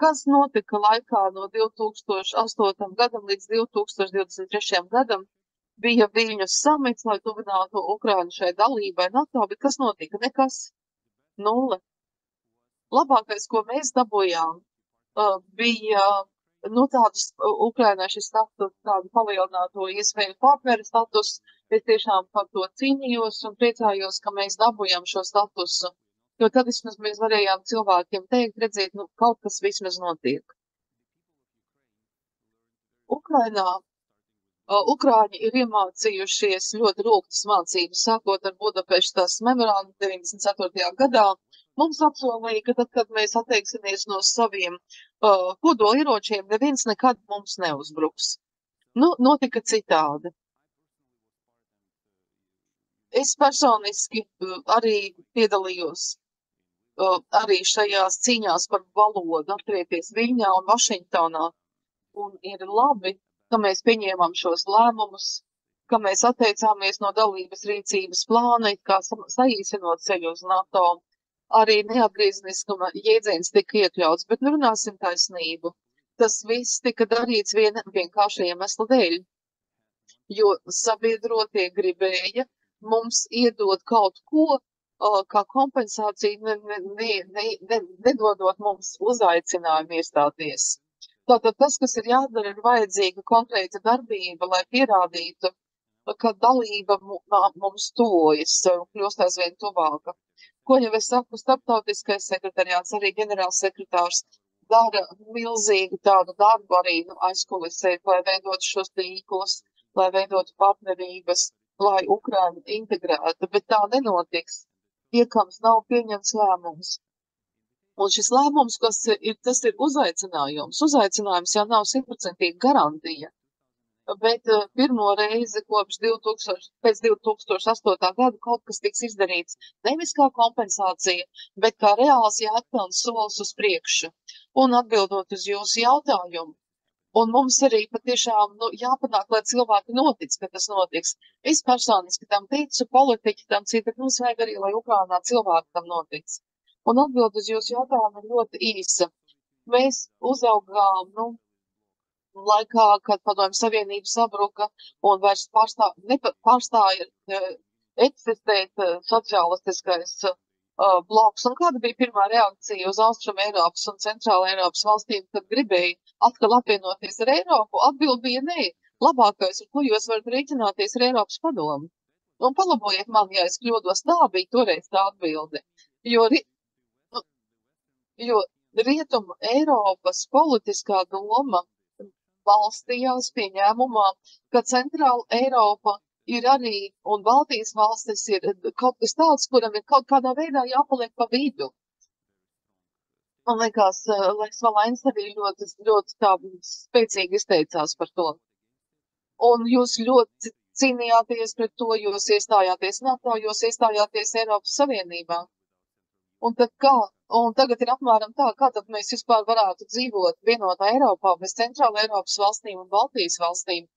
Kas notika laikā no 2008. gadam līdz 2023. gadam? Bija Viļņas samits, lai tuvinātu Ukrainu šai dalībai NATO, bet kas notika? Nekas. Nulle. Labākais, ko mēs dabūjām, bija Ukrainai šis status, tādu palielināto iespēju partneru status. Es tiešām par to cīnījos un priecājos, ka mēs dabūjām šo statusu, jo tad vismaz mēs varējām cilvēkiem teikt, redzēt, kaut kas vismaz notiek. Ukraiņi ir iemācījušies ļoti rūgtas mācības, sākot ar Budapeštas memorandu 94. gadā. Mums apsolīja, ka tad, kad mēs atteiksimies no saviem kodolieročiem, neviens nekad mums neuzbruks. Notika citādi. Es personiski arī piedalījos arī šajās cīņās par valodu, atcerieties Viļņā un Vašingtonā. Un ir labi, ka mēs pieņēmām šos lēmumus, ka mēs atteicāmies no dalības rīcības plāna, kā saīsinot ceļu uz NATO. Arī neatgriezniskuma jēdziens tika iekļauts, bet runāsim taisnību. Tas viss tika darīts vienkārši iemesla dēļ, jo sabiedrotie gribēja mums iedot kaut ko, kā kompensācija nedodot mums uzaicinājumu iestāties. Tātad tas, kas ir jādara, ir vajadzīga konkrēta darbība, lai pierādītu, ka dalība mums tuvojas, kļūst aizvien tuvāka. Ko jau es saku, starptautiskais sekretariāts, arī ģenerālsekretārs dara milzīgu tādu darbu arī aizkulisē, lai veidotu šos tīklus, lai veidotu partnerības, lai Ukraina integrētu, bet tā nenotiks, iekams nav pieņemts lēmums. Un šis lēmums, tas ir uzaicinājums. Uzaicinājums jau nav 100% garantija, bet pirmo reizi kopš pēc 2008. gada kaut kas tiks izdarīts nevis kā kompensācija, bet kā reāls jāatpilns solis uz priekšu. Un atbildot uz jūsu jautājumu, un mums arī patiešām jāpanāk, lai cilvēki notic, ka tas notiks. Es personiski tam ticu, politiķi tam citu, bet mums vajag arī, lai Ukrainā cilvēki tam notic. Un atbild uz jūsu jautājumu ir ļoti īsa. Mēs uzaugām, laikā, kad Padomju Savienība sabruka un vairs pārstāja eksistēt sociālistiskais bloks. Un kāda bija pirmā reakcija uz Austrum Eiropas un Centrāla Eiropas valstīm, kad gribēja atkal apvienoties ar Eiropu? Atbild bija nē. Labākais, ar ko jūs varat rēķināties, ir Eiropas padomu. Un palabojiet man, ja es kļūdos, tā bija toreiz tā atbilde. Jo Rietuma Eiropas politiskā doma balstījās pieņēmumā, ka Centrāla Eiropa ir arī, un Baltijas valstis ir kaut kas tāds, kuram ir kaut kādā veidā jāpaliek pa vidu. Man liekas, Leks Valēns arī ļoti tā spēcīgi izteicās par to. Un jūs ļoti cīnījāties pret to, jūs iestājāties NATO, jūs iestājāties Eiropas Savienībā. Un tad kā? Un tagad ir apmēram tā, kā tad mēs vispār varētu dzīvot vienotā Eiropā bez Centrāla Eiropas valstīm un Baltijas valstīm.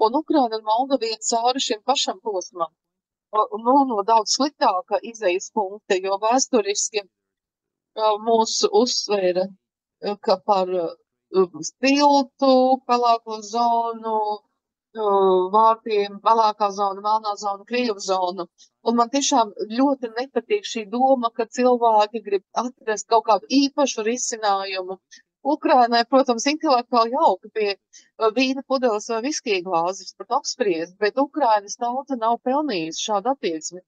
Un Ukraina un Moldova iet cauri šim pašam posmam. No daudz sliktāka izejas punkta, jo vēsturiski mūsu uzsvēra, ka par tiltu, pelēko zonu, vārtiem, pelēkā zona, melnā zona, Krievu zonu. Un man tiešām ļoti nepatīk šī doma, ka cilvēki grib atrast kaut kādu īpašu risinājumu. Ukrainai, protams, intelektuāli jauka pie vīna pudeles vai viskija glāzes par apspriest, bet Ukrainas tauta nav pelnījusi šādu attieksmi.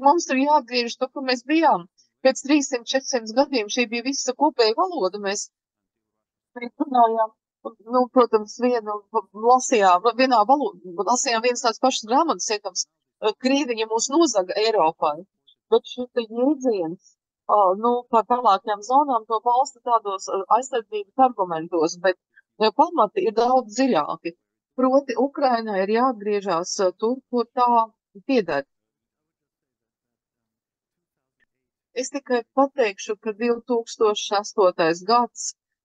Mums ir jāatgriežas to, kur mēs bijām. Pēc 300-400 gadiem šī bija visa kopēja valoda. Mēs runājām, protams, vienā valodā, lasījām vienas tās pašas grāmatas, iekams, Krīviņa mūs nozaga Eiropai, bet šis jēdziens, par pelēkajām zonām to balsta tādos aizsardzības argumentos, bet pamati ir daudz dziļāki. Proti, Ukrainai ir jāatgriežās tur, kur tā pieder. Es tikai pateikšu, ka 2008. gads,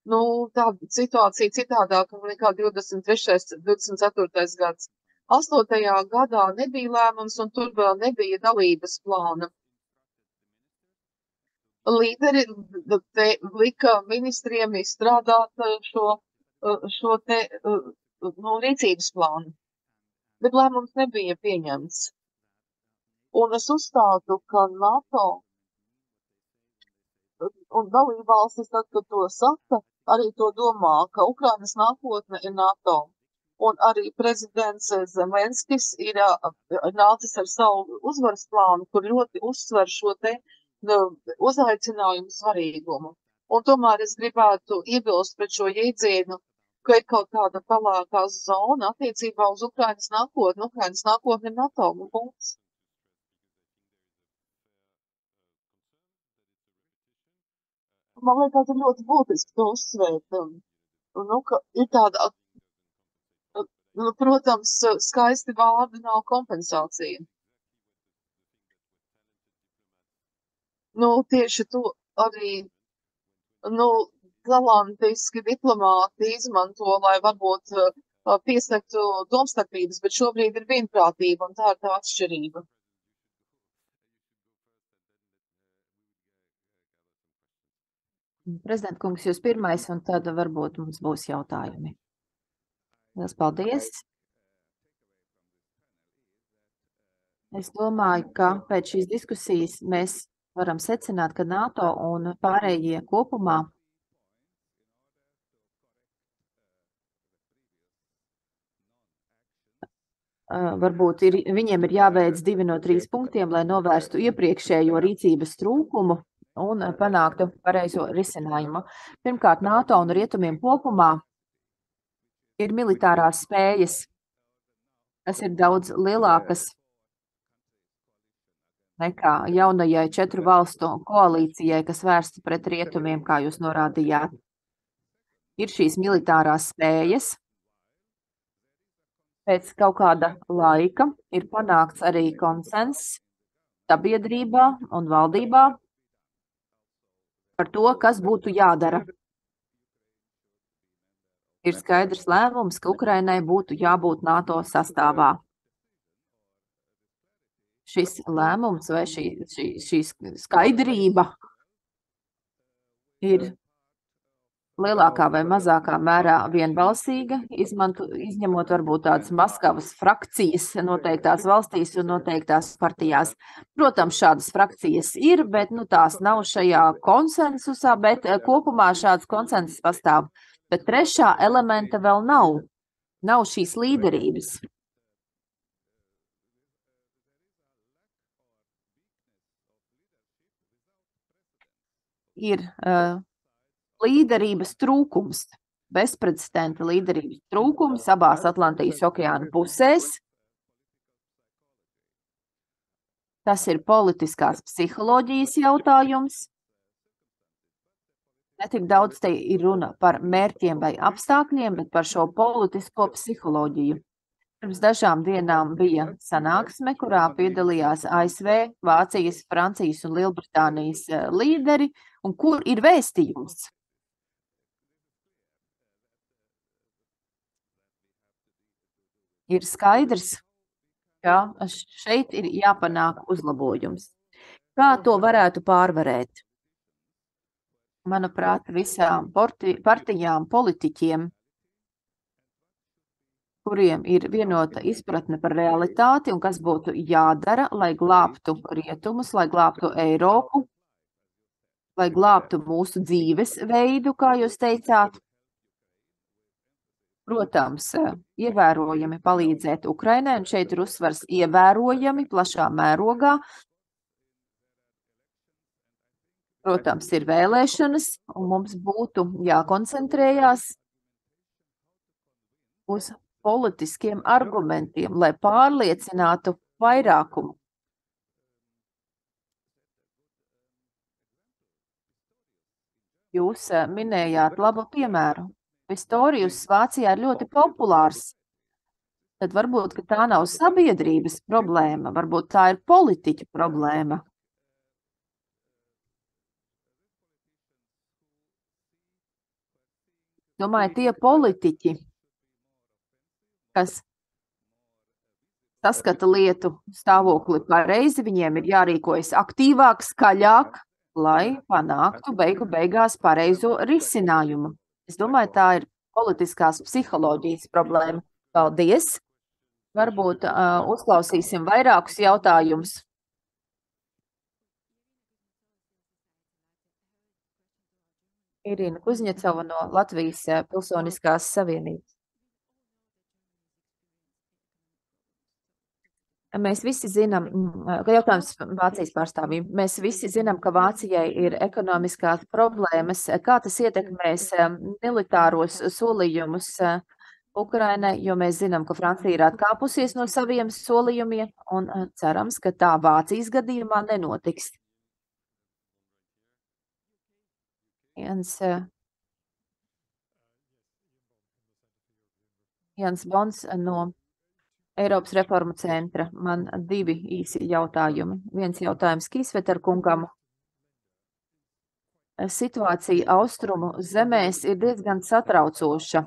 tāda situācija citādāka nekā 23. 24. gads. 8. gadā nebija lēmums, un tur vēl nebija dalības plāna. Līderi lika ministriem izstrādāt šo te rīcības plānu, bet lēmums nebija pieņemts. Un es uzstātu, ka NATO un dalībvalstis, tad, kad to saka, arī to domā, ka Ukrainas nākotne ir NATO. Un arī prezidents Zelenskis ir nācis ar savu uzvaras plānu, kur ļoti uzsver šo te uzaicinājumu svarīgumu. Un tomēr es gribētu iebilst pret šo jēdzienu, ka ir kaut kāda pelēkā zona attiecībā uz Ukrainas nākotni. Ukrainas nākotne ir NATO un punkts. Man liekas, ir ļoti būtiski to uzsvērt. Ka ir tāda, protams, skaisti vārdi nav kompensācija. Tieši to arī, galantiski diplomāti izmanto, lai varbūt piesaktu domstarpības, bet šobrīd ir vienprātība, un tā ir tā atšķirība. Prezident kungs, jūs pirmais, un tad varbūt mums būs jautājumi. Lielas paldies. Es domāju, ka pēc šīs diskusijas mēs varam secināt, ka NATO un pārējie kopumā varbūt viņiem ir jāveic 2 no 3 punktiem, lai novērstu iepriekšējo rīcības trūkumu un panāktu pareizo risinājumu. Pirmkārt, NATO un rietumiem kopumā ir militārās spējas, kas ir daudz lielākas nekā jaunajai 4 valstu koalīcijai, kas vērsta pret rietumiem, kā jūs norādījāt. Ir šīs militārās spējas. Pēc kaut kāda laika ir panākts arī konsenss sabiedrībā un valdībā par to, kas būtu jādara. Ir skaidrs lēmums, ka Ukrainai būtu jābūt NATO sastāvā. Šis lēmums vai šī skaidrība ir lielākā vai mazākā mērā vienbalsīga, izņemot varbūt tādas Maskavas frakcijas noteiktās valstīs un noteiktās partijās. Protams, šādas frakcijas ir, bet tās nav šajā konsensusā, bet kopumā šāds konsensus pastāv. Bet trešā elementa vēl nav. Nav šīs līderības. Ir līderības trūkums, bezprecedenta līderības trūkums abās Atlantijas okeāna pusēs. Tas ir politiskās psiholoģijas jautājums. Netik daudz te ir runa par mērķiem vai apstākļiem, bet par šo politisko psiholoģiju. Pirms dažām dienām bija sanāksme, kurā piedalījās ASV, Vācijas, Francijas un Lielbritānijas līderi, un kur ir vēstījums. Ir skaidrs, ka šeit ir jāpanāk uzlabojums. Kā to varētu pārvarēt? Manuprāt, visām partijām, politiķiem, kuriem ir vienota izpratne par realitāti un kas būtu jādara, lai glābtu rietumus, lai glābtu Eiropu, lai glābtu mūsu dzīves veidu, kā jūs teicāt. Protams, ievērojami palīdzēt Ukrainai, un šeit ir uzsvars ievērojami plašā mērogā. Protams, ir vēlēšanas, un mums būtu jākoncentrējās uz politiskiem argumentiem, lai pārliecinātu vairākumu. Jūs minējāt labu piemēru. Pistorius Vācijā ir ļoti populārs. Tad varbūt, ka tā nav sabiedrības problēma, varbūt tā ir politiķa problēma. Domāju, tie politiķi, kas saskata lietu stāvokli pareizi, viņiem ir jārīkojas aktīvāk, skaļāk, lai panāktu beigu beigās pareizo risinājumu. Es domāju, tā ir politiskās psiholoģijas problēma. Paldies! Varbūt uzklausīsim vairākus jautājumus. Irina Kuzņecova no Latvijas Pilsoniskās savienības. Mēs visi zinām, jautājums Vācijas pārstāvjiem, mēs visi zinām, ka Vācijai ir ekonomiskās problēmas. Kā tas ietekmēs militāros solījumus Ukrainai, jo mēs zinām, ka Francija ir atkāpusies no saviem solījumiem un cerams, ka tā Vācijas gadījumā nenotiks. Jans Bons no Eiropas reformu centra. Man 2 īsi jautājumi. Viens jautājums Kīsveter kungam. Situācija austrumu zemēs ir diezgan satraucoša.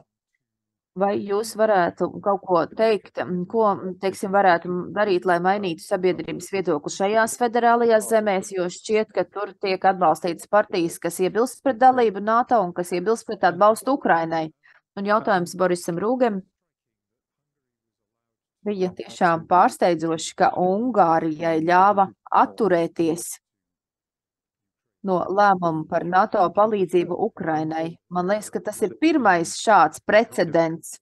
Vai jūs varētu kaut ko teikt, ko, teiksim, varētu darīt, lai mainītu sabiedrības viedokli šajās federālajās zemēs, jo šķiet, ka tur tiek atbalstītas partijas, kas iebilst pret dalību NATO un kas iebilst pret atbalstu Ukrainai? Un jautājums Borisam Rūgam. Bija tiešām pārsteidzoši, ka Ungārijai ļāva atturēties no lēmuma par NATO palīdzību Ukrainai. Man liekas, ka tas ir pirmais šāds precedents,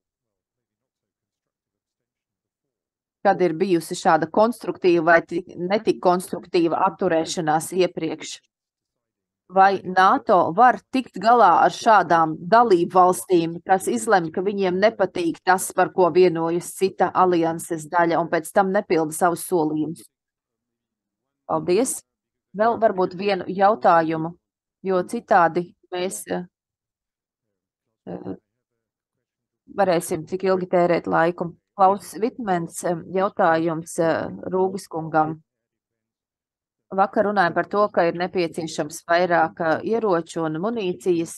kad ir bijusi šāda konstruktīva vai netik konstruktīva atturēšanās iepriekš. Vai NATO var tikt galā ar šādām dalību valstīm, kas izlemj, ka viņiem nepatīk tas, par ko vienojas cita alianses daļa, un pēc tam nepilda savus solījumus? Paldies! Vēl varbūt vienu jautājumu, jo citādi mēs varēsim cik ilgi tērēt laiku. Klaus Vitmens jautājums Rūgas kungam. Vakar runājām par to, ka ir nepieciešams vairāk ieroču un munīcijas,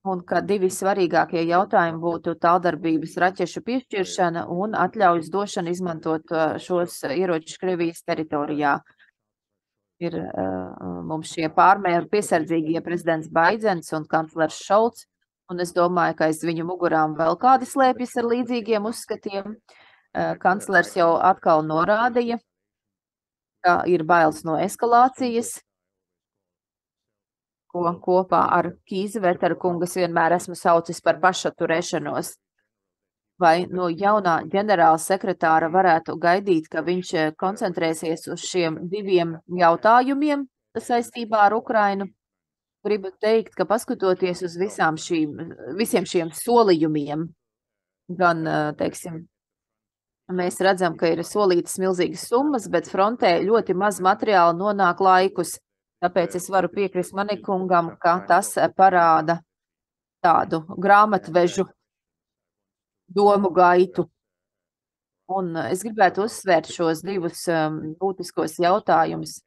un ka divi svarīgākie jautājumi būtu tāldarbības raķešu piešķiršana un atļaujas došana izmantot šos ieročus Krievijas teritorijā. Ir mums šie pārmēri piesardzīgie prezidents Baidens un kanclers Šolts, un es domāju, ka aiz viņu mugurām vēl kādi slēpjas ar līdzīgiem uzskatiem. Kanclers jau atkal norādīja, ka ir bailes no eskalācijas, ko kopā ar Kīzvetera kungas vienmēr esmu saucis par pašatturēšanos. Vai no jaunā ģenerāla sekretāra varētu gaidīt, ka viņš koncentrēsies uz šiem diviem jautājumiem saistībā ar Ukrainu? Gribu teikt, ka paskatoties uz visiem šiem solījumiem, gan, teiksim, mēs redzam, ka ir solītas milzīgas summas, bet frontē ļoti maz materiāla nonāk laikus. Tāpēc es varu piekrist Manikungam, ka tas parāda tādu grāmatvežu domu gaitu. Un es gribētu uzsvērt šos divus būtiskos jautājumus.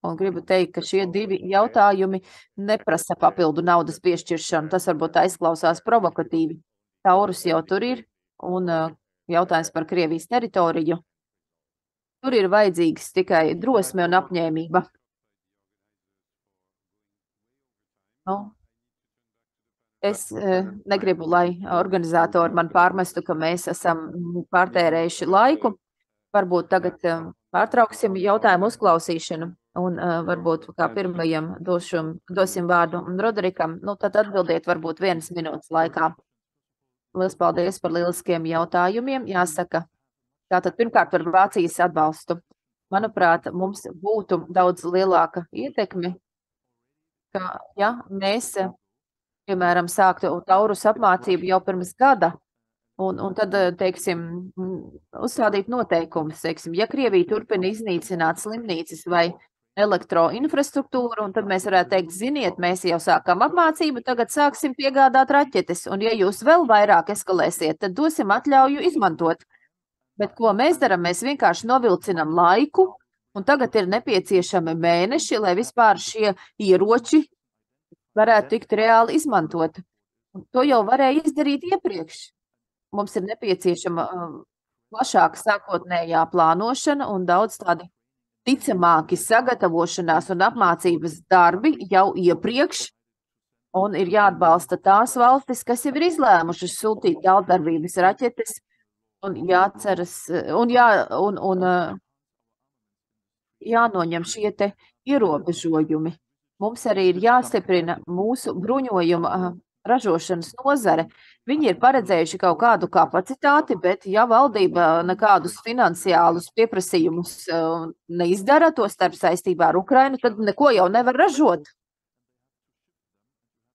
Un gribu teikt, ka šie divi jautājumi neprasa papildu naudas piešķiršanu. Tas varbūt aizklausās provokatīvi. Taurus jau tur ir, un jautājums par Krievijas teritoriju. Tur ir vajadzīgs tikai drosme un apņēmība. Nu, es negribu, lai organizatori man pārmestu, ka mēs esam pārtērējuši laiku. Varbūt tagad pārtrauksim jautājumu uzklausīšanu un varbūt kā pirmajam dosim vārdu Roderikam. Nu, tad atbildiet varbūt 1 minūtes laikā. Lielas paldies par lieliskiem jautājumiem. Jāsaka, tātad pirmkārt par Vācijas atbalstu. Manuprāt, mums būtu daudz lielāka ietekme, ka, ja mēs, piemēram, sāktu Taurus apmācību jau pirms gada, un tad, teiksim, uzstādīt noteikumus, teiksim, ja Krievija turpina iznīcināt slimnīcas vai elektroinfrastruktūru, un tad mēs varētu teikt, ziniet, mēs jau sākam apmācību, tagad sāksim piegādāt raķetes, un ja jūs vēl vairāk eskalēsiet, tad dosim atļauju izmantot. Bet ko mēs darām? Mēs vienkārši novilcinam laiku, un tagad ir nepieciešami mēneši, lai vispār šie ieroči varētu tikt reāli izmantot. Un to jau varēja izdarīt iepriekš. Mums ir nepieciešama plašāka sākotnējā plānošana un daudz tādi ticamāki sagatavošanās un apmācības darbi jau iepriekš, un ir jāatbalsta tās valstis, kas jau ir izlēmušas sūtīt tāldarbības raķetes, un jāceras, un jānoņem šie te ierobežojumi. Mums arī ir jāstiprina mūsu bruņojuma ražošanas nozare. Viņi ir paredzējuši kaut kādu kapacitāti, bet ja valdība nekādus finansiālus pieprasījumus neizdara, to starp saistībā ar Ukrainu, tad neko jau nevar ražot.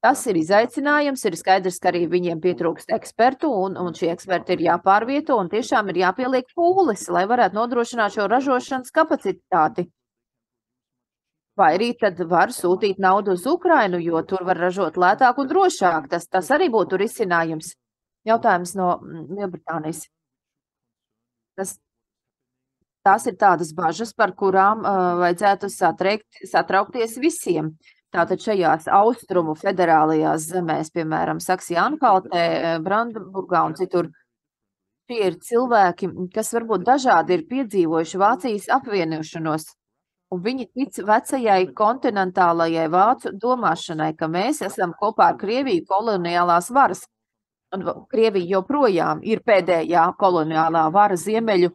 Tas ir izaicinājums, ir skaidrs, ka arī viņiem pietrūkst ekspertu, un šie eksperti ir jāpārvieto, un tiešām ir jāpieliek pūles, lai varētu nodrošināt šo ražošanas kapacitāti. Vai arī tad var sūtīt naudu uz Ukrainu, jo tur var ražot lētāk un drošāk. Tas arī būtu risinājums. Jautājums no Lielbritānijas. Tās ir tādas bažas, par kurām vajadzētu satraukties visiem. Tātad šajās austrumu federālajās zemēs, piemēram, Saksija-Anhaltē, Brandenburgā un citur, tie ir cilvēki, kas varbūt dažādi ir piedzīvojuši Vācijas apvienošanos. Un viņi tic vecajai kontinentālajai vācu domāšanai, ka mēs esam kopā ar Krieviju koloniālās varas. Un Krievija joprojām ir pēdējā koloniālā vara ziemeļu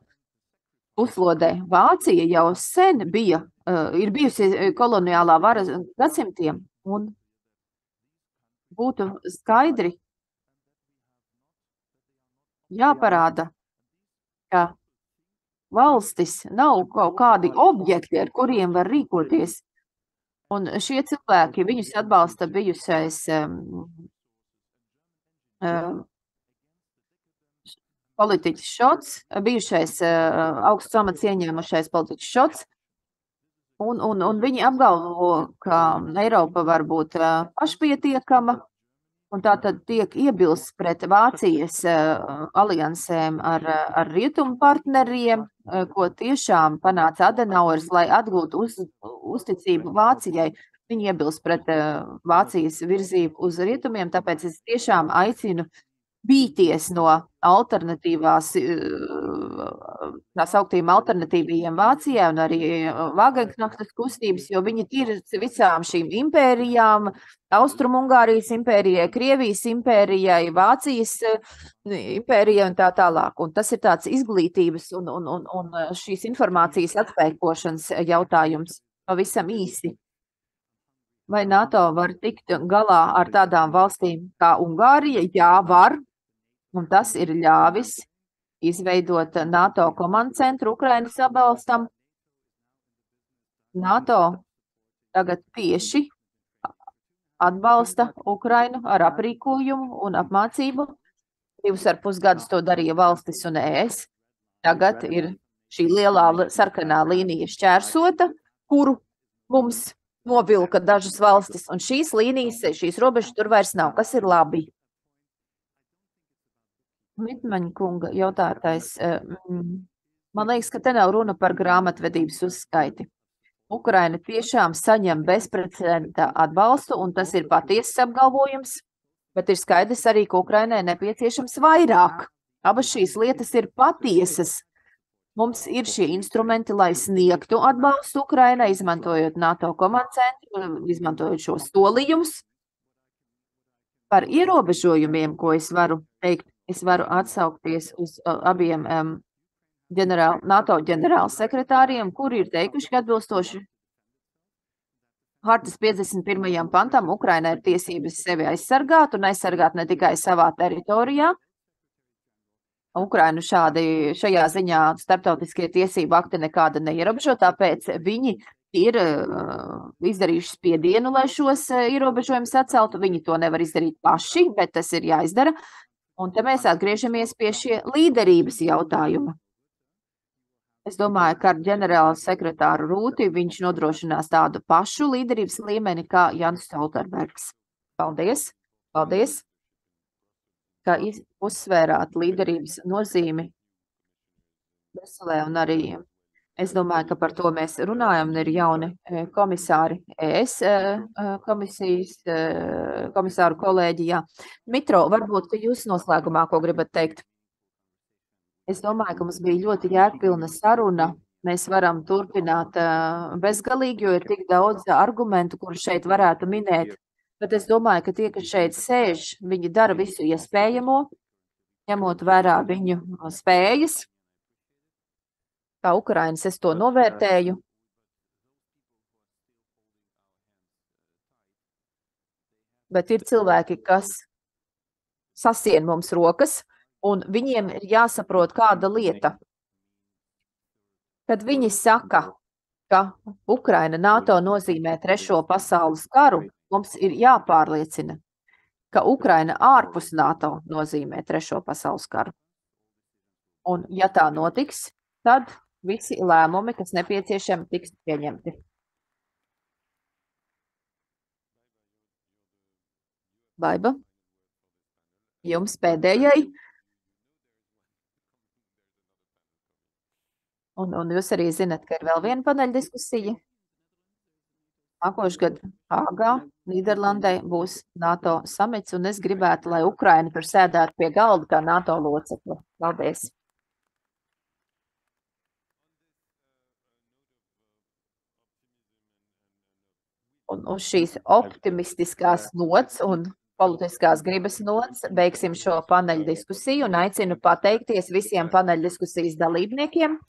puslodē. Vācija jau sen ir bijusi koloniālā vara gadsimtiem, un būtu skaidri jāparāda, ka valstis nav kaut kādi objekti, ar kuriem var rīkoties. Un šie cilvēki, viņus atbalsta bijušais politiķis Šots, bijušais augsts amats ieņēmušais politiķis Šots, un viņi apgalvo, ka Eiropa var būt pašpietiekama, un tā tad tiek iebilsts pret Vācijas aliansēm ar rietumu partneriem, ko tiešām panāca Adenauers, lai atgūtu uzticību Vācijai. Viņi iebilst pret Vācijas virzību uz rietumiem, tāpēc es tiešām aicinu bīties no alternatīvās, tās augtījiem alternatīvajiem Vācijai un arī Wagenknechtas kustības, jo viņi ir visām šīm impērijām, Austrumungārijas impērijai, Krievijas impērijai, Vācijas impērijai un tā tālāk. Un tas ir tāds izglītības un šīs informācijas atspēkošanas jautājums pavisam īsi. Vai NATO var tikt galā ar tādām valstīm kā Ungārija? Jā, var. Un tas ir ļāvis izveidot NATO komandu centru Ukrainas atbalstam. NATO tagad tieši atbalsta Ukrainu ar aprīkojumu un apmācību. 2,5 gadus to darīja valstis un ES. Tagad ir šī lielā sarkanā līnija šķērsota, kuru mums novilka dažas valstis, un šīs līnijas, šīs robežas tur vairs nav, kas ir labi. Mitmaņa kunga jautātais. Man liekas, ka te nav runa par grāmatvedības uzskaiti. Ukraina tiešām saņem bezprecedenta atbalstu, un tas ir patiesas apgalvojums, bet ir skaidrs arī, ka Ukrainai nepieciešams vairāk. Abas šīs lietas ir patiesas. Mums ir šie instrumenti, lai sniegtu atbalstu Ukrainai, izmantojot NATO komandu centru, izmantojot šos solījumus. Par ierobežojumiem, ko es varu teikt, es varu atsaukties uz abiem NATO ģenerāla sekretāriem, kuri ir teikuši, ka atbilstoši hartas 51. pantam Ukrainai ir tiesības sevi aizsargāt un aizsargāt ne tikai savā teritorijā. Ukrainu šajā ziņā starptautiskie tiesību akti nekāda neierobežo, tāpēc viņi ir izdarījuši spiedienu, lai šos ierobežojumus atceltu. Viņi to nevar izdarīt paši, bet tas ir jāizdara. Un te mēs atgriežamies pie šie līderības jautājuma. Es domāju, ka ar ģenerāla sekretāru Rūti viņš nodrošinās tādu pašu līderības līmeni kā Jans Stoltenbergs. Paldies! Paldies, ka uzsvērāt līderības nozīmi Briselē un arī es domāju, ka par to mēs runājam, un ir jauni komisāri ES komisāru kolēģijā. Mitro, varbūt, ka jūs noslēgumā, ko gribat teikt? Es domāju, ka mums bija ļoti jēgpilna saruna. Mēs varam turpināt bezgalīgi, jo ir tik daudz argumentu, kurus šeit varētu minēt. Bet es domāju, ka tie, kas šeit sēž, viņi dara visu iespējamo, ņemot vērā viņu spējas. Kā Ukrainas es to novērtēju. Bet ir cilvēki, kas sasien mums rokas, un viņiem ir jāsaprot kāda lieta. Kad viņi saka, ka Ukraina NATO nozīmē 3. pasaules karu, mums ir jāpārliecina, ka Ukraina ārpus NATO nozīmē 3. pasaules karu. Un ja tā notiks, tad visi lēmumi, kas nepieciešami, tiks pieņemti. Baiba, jums pēdējai. Un jūs arī zinat, ka ir vēl viena paneļa diskusija. Nākošais gads Hāgā, Nīderlandē būs NATO samits, un es gribētu, lai Ukraina tur sēdētu pie galda kā NATO locekle. Paldies! Un uz šīs optimistiskās nots un politiskās gribas nots beigsim šo paneļa diskusiju un aicinu pateikties visiem paneļa diskusijas dalībniekiem.